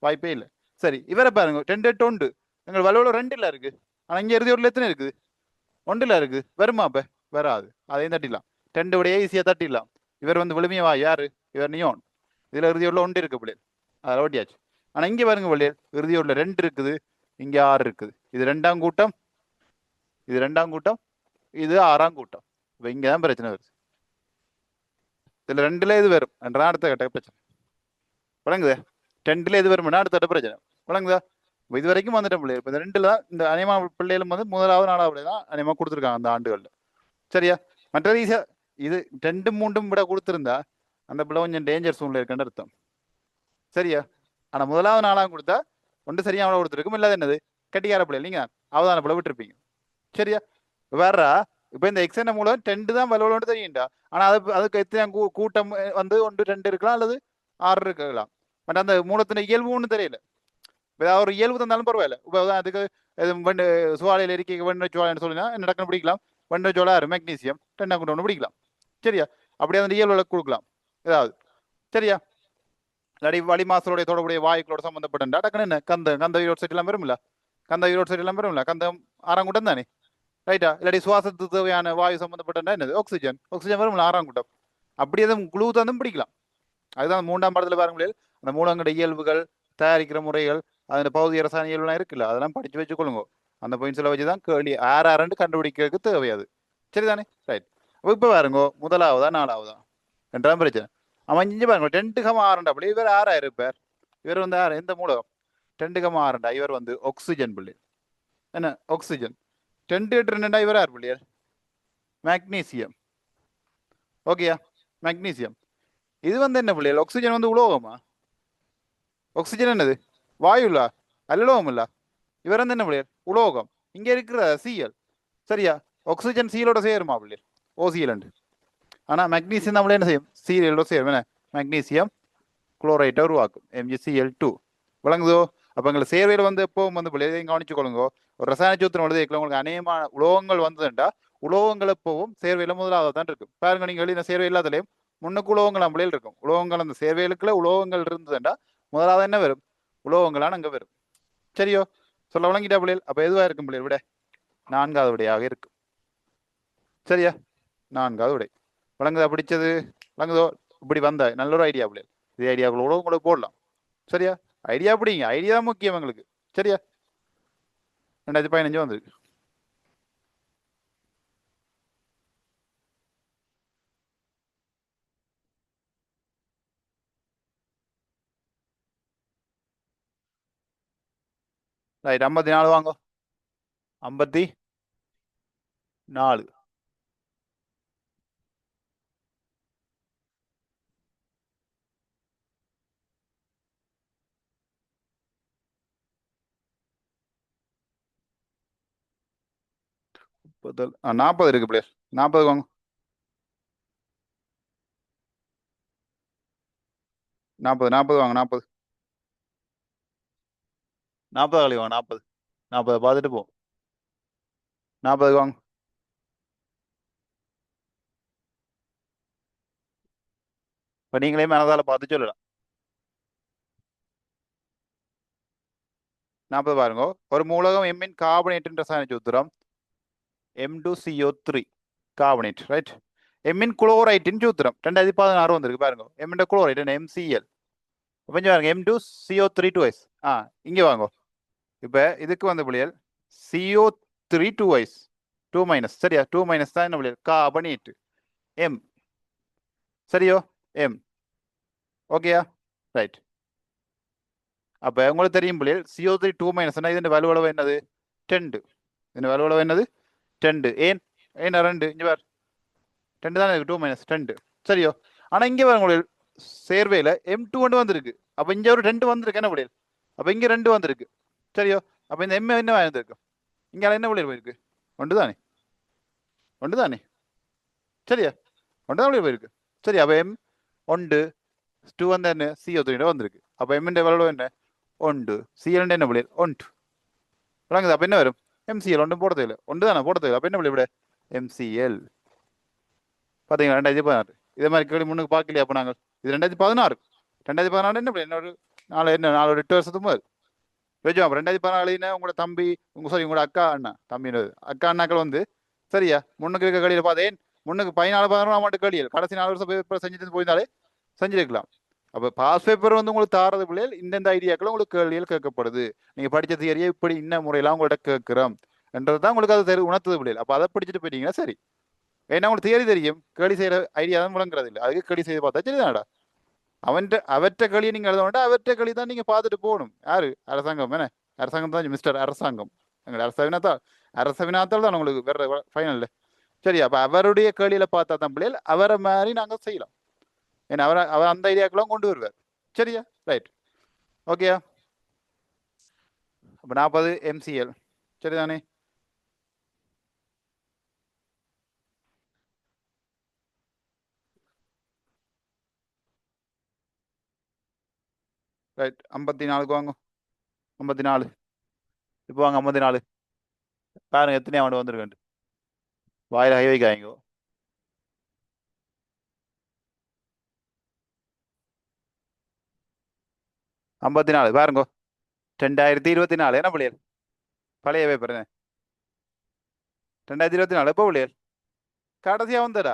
வாய்ப்பே இல்லை. சரி இவரை பாருங்க 2,8 எங்கள் வலுவில் 2 இருக்கு. ஆனால் இங்கே இறுதியோட எத்தனை இருக்குது? 1 இருக்கு. வருமா? அப்போ வராது. அதையும் தட்டிடலாம். 2 விடையே ஈஸியாக தட்டிடலாம். இவர் வந்து விழுமையவா யாரு? இவர் நியோன். இதுல இறுதியோட 1 இருக்கு பிள்ளைகள். அதில் ஓட்டியாச்சு. ஆனால் இங்கே பாருங்க பிள்ளைகள் இறுதியோட 2 இருக்குது. இங்கே 6 இருக்குது. இது 2ஆம் கூட்டம். இது 2ஆம் கூட்டம். இது 6ஆம் கூட்டம். இப்போ இங்கே தான் பிரச்சனை வருது. இதில் 2ல இது வரும் என்றால் அடுத்த கட்ட பிரச்சனை. விளங்குதே? 2ல இது வரும்னா அடுத்த கட்ட பிரச்சனை. விளங்குதா? இது வரைக்கும் வந்துட்ட பிள்ளைகள். இப்போ இந்த 2ல தான் இந்த அனிமா பிள்ளைகளும் வந்து 1வது 4வது தான் அனிமா கொடுத்துருக்காங்க அந்த ஆண்டுகளில். சரியா? மற்றது ஈஸியா இது 2, 3 விட கொடுத்துருந்தா அந்த பிள்ளை கொஞ்சம் டேஞ்சர் சூழ்நிலை இருக்குன்னு அர்த்தம். சரியா? ஆனா முதலாவது நாளாக கொடுத்தா ஒன்று சரியா அவ்வளோ கொடுத்துருக்கும், இல்லாத என்னது கட்டிக்கார பிள்ளை நீங்க அவதான பிள்ளை விட்டுருப்பீங்க. சரியா? வேற இப்ப இந்த எக்ஸன் மூலம் 2 தான் வலுவலோடு தெரியும்டா. ஆனா அதுக்கு எத்தனை கூட்டம் வந்து 1 2 இருக்கலாம் அல்லது 6 இருக்கலாம். பட் அந்த மூலத்தின இயல்பு ஒன்றும் தெரியல. ஏதாவது ஒரு இயல்பு தந்தாலும் பரவாயில்ல. இப்போ அதுக்கு வெண்டு சுவாலையில் இருக்க வெண்ணெய் சோழன்னு சொல்லினா என்ன டக்குன்னு பிடிக்கலாம். வெண்ணெய் சோழா மெக்னீசியம் 2 கொண்டு ஒன்று பிடிக்கலாம். சரியா? அப்படியே அந்த இயல்புகளை கொடுக்கலாம் ஏதாவது. சரியா? இல்லாடி வளிமாசலோடைய தொடர்புடைய வாயுக்களோட சம்பந்தப்பட்ட டக்குன்னு என்ன கந்த கந்த ஈரோட் செட் எல்லாம் வரும்ல. கந்த ஈரோட் செட் எல்லாம் வரும்ல. கந்தம் ஆறாம் கூட்டம் தானே. ரைட்டா? இல்லாட்டி சுவாசத்துக்கு தேவையான வாயு சம்பந்தப்பட்ட என்னது ஆக்சிஜன். ஆக்சிஜன் வரும்ல ஆறாம் கூட்டம். அப்படி எதுவும் குழு தந்தும் பிடிக்கலாம். அதுதான் 3ஆம் பாடத்துல பாருங்களேன். அந்த மூலங்களோட இயல்புகள், தயாரிக்கிற முறைகள், அந்த பகுதி ரசாயன இயல்புலாம் இருக்குல்ல, அதெல்லாம் படிச்சு வச்சுக்கொள்ளுங்க. அந்த பாயிண்ட்ஸ்ல வச்சுதான் கேள்வி ஆறாண்டு கண்டுபிடிக்கிறதுக்கு தேவையாது. சரிதானே? ரைட். இப்ப பாருங்க, முதலாவதா 4ஆவதா என்றாம் பிரச்சனை. அவன் இங்க பாருங்க 2,6 அப்படி இவர் 6,000 பேர். இவர் வந்து எந்த மூலம் 2,6 இவர் வந்து ஆக்சிஜன் பிள்ளை. என்ன ஆக்சிஜன் 2 இவர் 6 பிள்ளையர் மேக்னீசியம். ஓகேயா? மேக்னீசியம் இது வந்து என்ன பிள்ளைகள்? ஆக்சிஜன் வந்து உலோகமா? ஆக்சிஜன் என்னது வாயுலா அல்லோகம் இல்ல. இவர் வந்து என்ன பிள்ளையர்? உலோகம். இங்க இருக்கிற சிஎல். சரியா? ஆக்சிஜன் சீலோட சேருமா பிள்ளையர்? ஓசிஎல் அண்டு. ஆனா மெக்னீசியம் நம்மள என்ன செய்யும்? சீரியலோட சேரும். என்ன மெக்னீசியம் குளோரைட்டை உருவாக்கும், MgCl2. விளங்குதோ? அப்ப எங்களுக்கு சேர்வையில் வந்து எப்பவும் வந்து பிள்ளைய கவனிச்சுக்கொள்ளுங்க. ஒரு ரசாயன சூத்திரம் எழுதிக்கலாம். உங்களுக்கு அநேகமான உலோகங்கள் வந்ததுண்டா உலோகங்கள் எப்பவும் சேர்வையில முதலாவது தான் இருக்கும். பாருங்க, நீங்க எழுதின சேர்வை எல்லாத்துலயும் முன்னுக்கு உலோகங்கள் நம்மளையில் இருக்கும். உலோகங்கள் அந்த சேர்வைகளுக்குள்ள உலோகங்கள் இருந்ததுண்டா முதலாவது என்ன வரும்? உலோகங்களான அங்க வரும். சரியோ? சொல்ல விளங்கிட்டா பிள்ளைகள்? அப்ப எதுவா இருக்கும் பிள்ளைகள்? விட 4வது விடையாக இருக்கும். சரியா? 4வது விடை. விளங்குதா? பிடிச்சது விளங்குதோ? இப்படி வந்த நல்ல ஒரு ஐடியா பிள்ளைகள். இதே ஐடியாக்களோட உங்களுக்கு போடலாம். சரியா? ஐடியா பிடிங்க. ஐடியா தான் முக்கியம் எங்களுக்கு. சரியா? 2015 வந்துருக்கு. ரைட். 54 வாங்க. 54. முப்பது 40 இருக்கு பிளேயர். 40 வாங்க. 40 வாங்க. 40 40 வாங்க. 40 பார்த்துட்டு போ. 40 வாங்க. இப்ப நீங்களே மனதால பார்த்து சொல்லலாம். 40 பாருங்க. ஒரு மூலகம் எம்மின் கார்பனேட்டின் ரசாயன சூத்திரம் M2CO3 கார்பனேட். ரைட். எம்மின் குளோரைட்டின் சூத்திரம் 2016 வந்திருக்கு பாருங்க. எம்மின் குளோரைட் MCl. கொஞ்சம் பாருங்க M2CO3 2S. இங்க வாங்க. இப்ப இதுக்கு வந்து பிள்ளைகள் CO3 2S 2 சரியா? 2 தான் என்ன பிள்ளைகள்? Carbonate M. சரியோ? M. ஓகேயா? ரைட். அப்ப உங்களுக்கு தெரியும் பிள்ளைகள் CO3 2 ഇതിന്റെ വലുവളവ് என்னது? 2. ഇതിന്റെ വലുവളവ് என்னது? 2. ஏன் 2 இங்க பார் 2 தானே இருக்கு. 2 2 சரியோ? ஆனா இங்க பாருங்க உங்களுக்கு சேர்வேல M2 கொண்டு வந்திருக்கு. அப்ப இங்க ஒரு 2 வந்திருக்கு என்ன பிள்ளைகள்? அப்ப இங்க 2 வந்திருக்கு. சரியோ? அப்ப இந்த M என்ன வந்திருக்கு? இங்க என்ன பிள்ளைகள் போயிருக்கு? 1 தானே. 1 தானே. சரியா? 1 தான் போயிருக்கு. சரி. அப்ப M 1 2 வந்து என்ன? CO3 வந்திருக்கு. அப்ப M ന്റെ வலுவளவு என்ன? 1. CL என்ன பிள்ளைகள்? 1. விளங்குது? அப்ப என்ன வரும்? MCL. ஒன்றும் போட தேவையில்லை. 1 தானே போட தேவையில்லை. அப்ப என்ன பிள்ளை விட? MCL. பாத்தீங்களா? 2016. இதே மாதிரி கேள்வி முன்னுக்கு பார்க்கலையா? அப்ப நாங்கள் இது 2016. 2016 என்ன பிள்ளை? இன்னொரு 4 8 வருஷத்துக்கு முதல் வச்சோம். அப்ப 2014 உங்களோட தம்பி உங்களோட அக்கா அண்ணா தம்பி அக்கா அண்ணாக்கள் வந்து சரியா முன்னுக்கு இருக்க கேள்வியில பார்த்தேன். முன்னுக்கு 14 16 கேள்விகள் கடைசி 4 வருஷம் பேப்பர் செஞ்சுட்டு போயிருந்தாலே செஞ்சிருக்கலாம். அப்ப பாஸ் பேப்பர் வந்து உங்களுக்கு தாரது பிள்ளைகள் இந்தந்த ஐடியாக்களும் உங்களுக்கு கேள்விகள் கேட்கப்படுது. நீங்க படிச்ச தியரியை இப்படி இன்ன முறையெல்லாம் உங்கள்கிட்ட கேட்கிறோம் என்றதுதான் உங்களுக்கு அது உணர்த்தது பிள்ளைகள். அப்ப அதை படிச்சுட்டு போயிட்டீங்கன்னா சரி. ஏன்னா உங்களுக்கு தியரி தெரியும், கேள்வி செய்யற ஐடியா தான் முழங்குறது இல்லை. அதுக்கு கேள்வி செய்து பார்த்தா சரிதானடா. அவற்ற களியை நீங்க எழுத வேண்டாம். அவற்ற களி தான் நீங்க பார்த்துட்டு போகணும். யாரு? அரசாங்கம். என்ன அரசாங்கம் தான் மிஸ்டர் அரசாங்கம். எங்க அரசவினாத்தால் தான் உங்களுக்கு வேற ஃபைனல்ல. சரி. அப்ப அவருடைய கேள்வியில பார்த்தா தான் பிள்ளைகள் அவரை மாதிரி நாங்க செய்யலாம். ஏன்னா அவர் அந்த ஐடியாக்கெல்லாம் கொண்டு வருவார். சரியா? ரைட். ஓகேயா? அப்போ 40 MCL சரிதானே? ரைட் 54க்கு வாங்க. 54 இப்போ வாங்க 54 பாருங்க எத்தனை அவன் வந்திருக்கு வாயில கை வைக்காங்க. 54 பாருங்க 2024 என்ன பிள்ளைகள் பழைய பேப்பர் 2024 எப்போ பிள்ளைகள் கடைசியா வந்தடா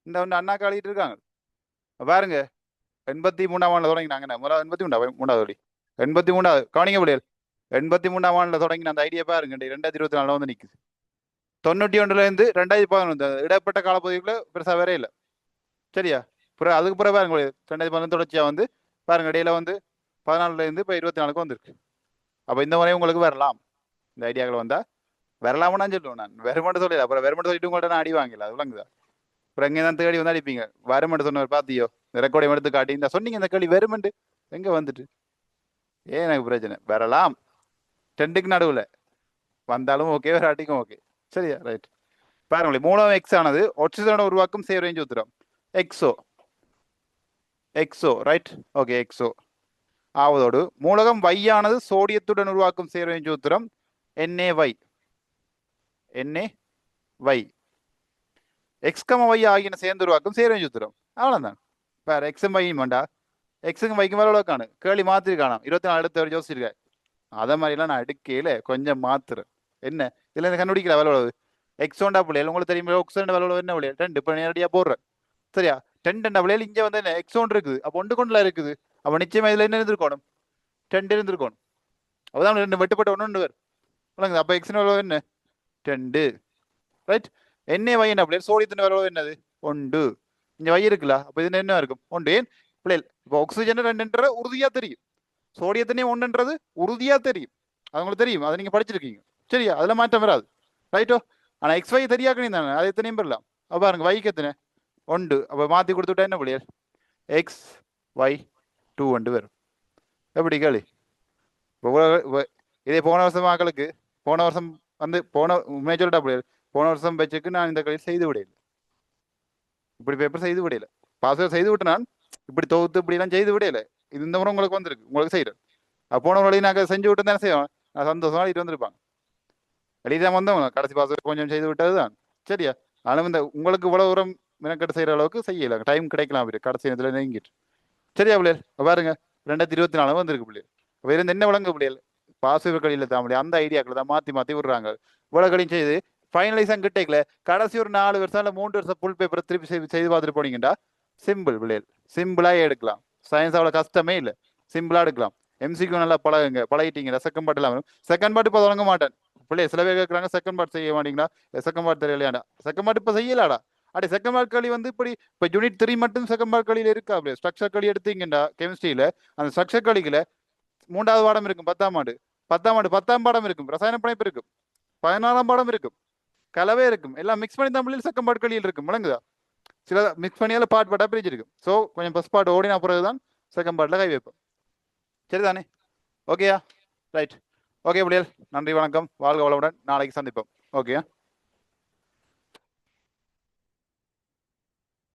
இந்த ஒன்று அண்ணா காலிட்டு இருக்காங்க பாருங்க. 83ஆம் ஆண்டுல தொடங்கினாங்க முதல்ல 83 83 கவனிங்க பிள்ளைகள் 83ஆம் ஆண்டுல தொடங்கின அந்த ஐடியா பாருங்க 2024 வந்து நிக்குது. 91 இருந்து 2011 இடைப்பட்ட காலப்பகுதிக்குள்ள பெருசா வேற இல்லை சரியா? பிறகு அதுக்கு பிறகு பாருங்க 2011 தொடர்ச்சியா வந்து பாருங்க இடையில வந்து 14 இருந்து இப்போ 24க்கு வந்திருக்கு. அப்போ இந்த முறை உங்களுக்கு வரலாம் இந்த ஐடியாக்கள் வந்தா வரலாம்னு சொல்லுவேன் நான். வெறுமட்டு சொல்லல அப்புறம் வெறுமட்டு சொல்லிட்டு உங்கள்ட்ட நான் அடி வாங்கல அது விளங்குதா? அப்புறம் எங்கே தான் தேடி வந்து அடிப்பீங்க. வருமட்டு சொன்னவர் பாத்தியோ இந்த ரெக்கார்டையும் எடுத்து காட்டி இந்த சொன்னீங்க இந்த கேள்வி வெறுமண்டு எங்க வந்துட்டு ஏன் எனக்கு பிரச்சனை வரலாம். டென்ட்டுக்கு நடுவில் வந்தாலும் ஓகே வராட்டிக்கும் ஓகே சரியா? ரைட் பாருங்களேன் மூலம் எக்ஸ் ஆனது ஒட்சிஜனை உருவாக்கும் சேர்வேன் சூத்திரம் X O X O right okay X O ஆவதோடு மூலகம் Y ஆனது சோடியத்துடன் உருவாக்கும் சேர்வேன் சூத்திரம் NaY NaY XY ஆகியன சேர்ந்து உருவாக்கும் சேர்வேன் சூத்திரம் அவ்வளவுதான். வேற எக்ஸும் வையும் வேண்டா எக்ஸுக்கும் வைக்கும் வேற காணும் கேள்வி மாத்திரி காணும் 24 எடுத்து யோசிச்சிருக்கேன். அதை மாதிரிலாம் நான் எடுக்கையில கொஞ்சம் மாத்துறேன் என்ன இதுல இருந்து கண்டுபிடிக்கல வேலை உழவு எக்ஸோண்டா பிள்ளைகள் உங்களுக்கு தெரியும் ஒக்ஸோண்டா வேலை என்ன பிள்ளைகள் 2 இப்போ நேரடியாக போடுறேன் சரியா? 10 பிள்ளைகள் இங்கே வந்து என்ன எக்ஸோன் இருக்குது அப்போ ஒன்று கொண்டுல இருக்குது அப்போ நிச்சயமா இதுல என்ன இருந்திருக்கணும் 10 இருந்திருக்கணும். அப்போதான் 2 வெட்டுப்பட்ட ஒன்று பேர் அப்போ எக்ஸின் வேலை என்ன 2 ரைட். NaY என்ன பிள்ளைகள் சோடியத்தின் வேலை என்னது 1 இங்க Y இருக்குல்ல அப்போ இது என்ன இருக்கும் 1 ஏன் பிள்ளைகள் இப்போ ஆக்சிஜன் 2 உறுதியா தெரியும் சோடியத்தினே 1 உறுதியா தெரியும் அது உங்களுக்கு தெரியும் அதை நீங்க படிச்சிருக்கீங்க சரியா? அதுல மாற்றம் வராது ரைட்டோ. ஆனா XY தெரியாக்கணி தானே அது எத்தனையும் பெறலாம். அப்போ பாருங்க Yக்கு எத்தனை 1 அப்போ மாத்தி கொடுத்துட்டா என்ன பிள்ளைகள் XY2 வரும் எப்படி கேள்வி? இதே போன வருஷம் மக்களுக்கு போன வருஷம் வந்து போன உண்மையை சொல்லிட்டா பிள்ளைகள் போன வருஷம் வச்சுக்கு நான் இந்த களி செய்து விடையில இப்படி பேப்பர் செய்து விடையில பாஸ்வேர்ட் செய்து விட்டு நான் இப்படி தொகுத்து இப்படி எல்லாம் செய்து விடையில இது இந்த முறை உங்களுக்கு வந்திருக்கு உங்களுக்கு செய்யறேன். போன வழி நாங்கள் செஞ்சு விட்டு தானே செய்வோம் நான் சந்தோஷமா இது வந்திருப்பாங்க வெளியே வந்தவங்க கடைசி பாஸ்வேர்ட் கொஞ்சம் செய்து விட்டது தான் சரியா? ஆனால் இந்த உங்களுக்கு இவ்வளவு தூரம் மெனக்கெட்டு செய்யற அளவுக்கு செய்யல டைம் கிடைக்கலாம் கடைசி நேரத்தில் நீங்கிட்டு சரியா பிள்ளைகள் பாருங்க 2024 வந்திருக்கு பிள்ளைகள். வேற என்ன வழங்க பிள்ளைகள் பாஸ்வேர்ட் கழியில தான் அந்த ஐடியாக்களை தான் மாத்தி மாத்தி விடுறாங்க இவ்வளவு செய்து ஃபைனலைஸாக கிட்டேக்கல கடைசி ஒரு 4 வருஷம் இல்லை 3 வருஷம் ஃபுல் பேப்பரை திருப்பி செய்து பார்த்துட்டு போனீங்கன்னா சிம்பிள் பிள்ளைகள் சிம்பிளாக எடுக்கலாம். சயின்ஸ் அவ்வளோ கஷ்டமே இல்லை சிம்பிளாக எடுக்கலாம். MCQ நல்லா பழகிட்டீங்க செகண்ட் பார்ட் இல்லாமல் செகண்ட் பார்ட் இப்போ தொடங்க மாட்டேன் பிள்ளைய சில பேர் கேட்குறாங்க செகண்ட் பார்ட் செய்ய மாட்டீங்களா செகண்ட் பார்ட் தெரியலையாடா செகண்ட் பார்ட் இப்போ செய்யலாடா அப்படி செகண்ட் பார்ட் களி வந்து இப்படி இப்போ யூனிட் 3 மட்டும் செகண்ட் பார்ட் களியில் இருக்கா அப்படியே ஸ்ட்ரக்சர் களி எடுத்தீங்கன்னா கெமிஸ்ட்ரியில அந்த ஸ்ட்ரக்சர் களிகளை 3வது பாடம் இருக்கும் 10ஆம் ஆண்டு 10ஆம் பாடம் இருக்கும் ரசாயன பிணைப்பு இருக்கும் 16ஆம் பாடம் இருக்கும் கலவே இருக்கும் எல்லாம் மிக்ஸ் பண்ணி தமிழில் செகண்ட் பார்ட் களியில் இருக்கும் விளங்குதா? சில மிக்ஸ் பண்ணியால பாட்டா பிரிச்சு இருக்கும். ஸோ கொஞ்சம் ஃபர்ஸ்ட் பார்ட் ஓடினா பிறகுதான் செகண்ட் பார்ட்ல கை வைப்போம் சரிதானே? ஓகேயா ரைட் ஓகே பிள்ளைகள் நன்றி வணக்கம் வாழ்க வளமுடன் நாளைக்கு சந்திப்போம் ஓகேயா?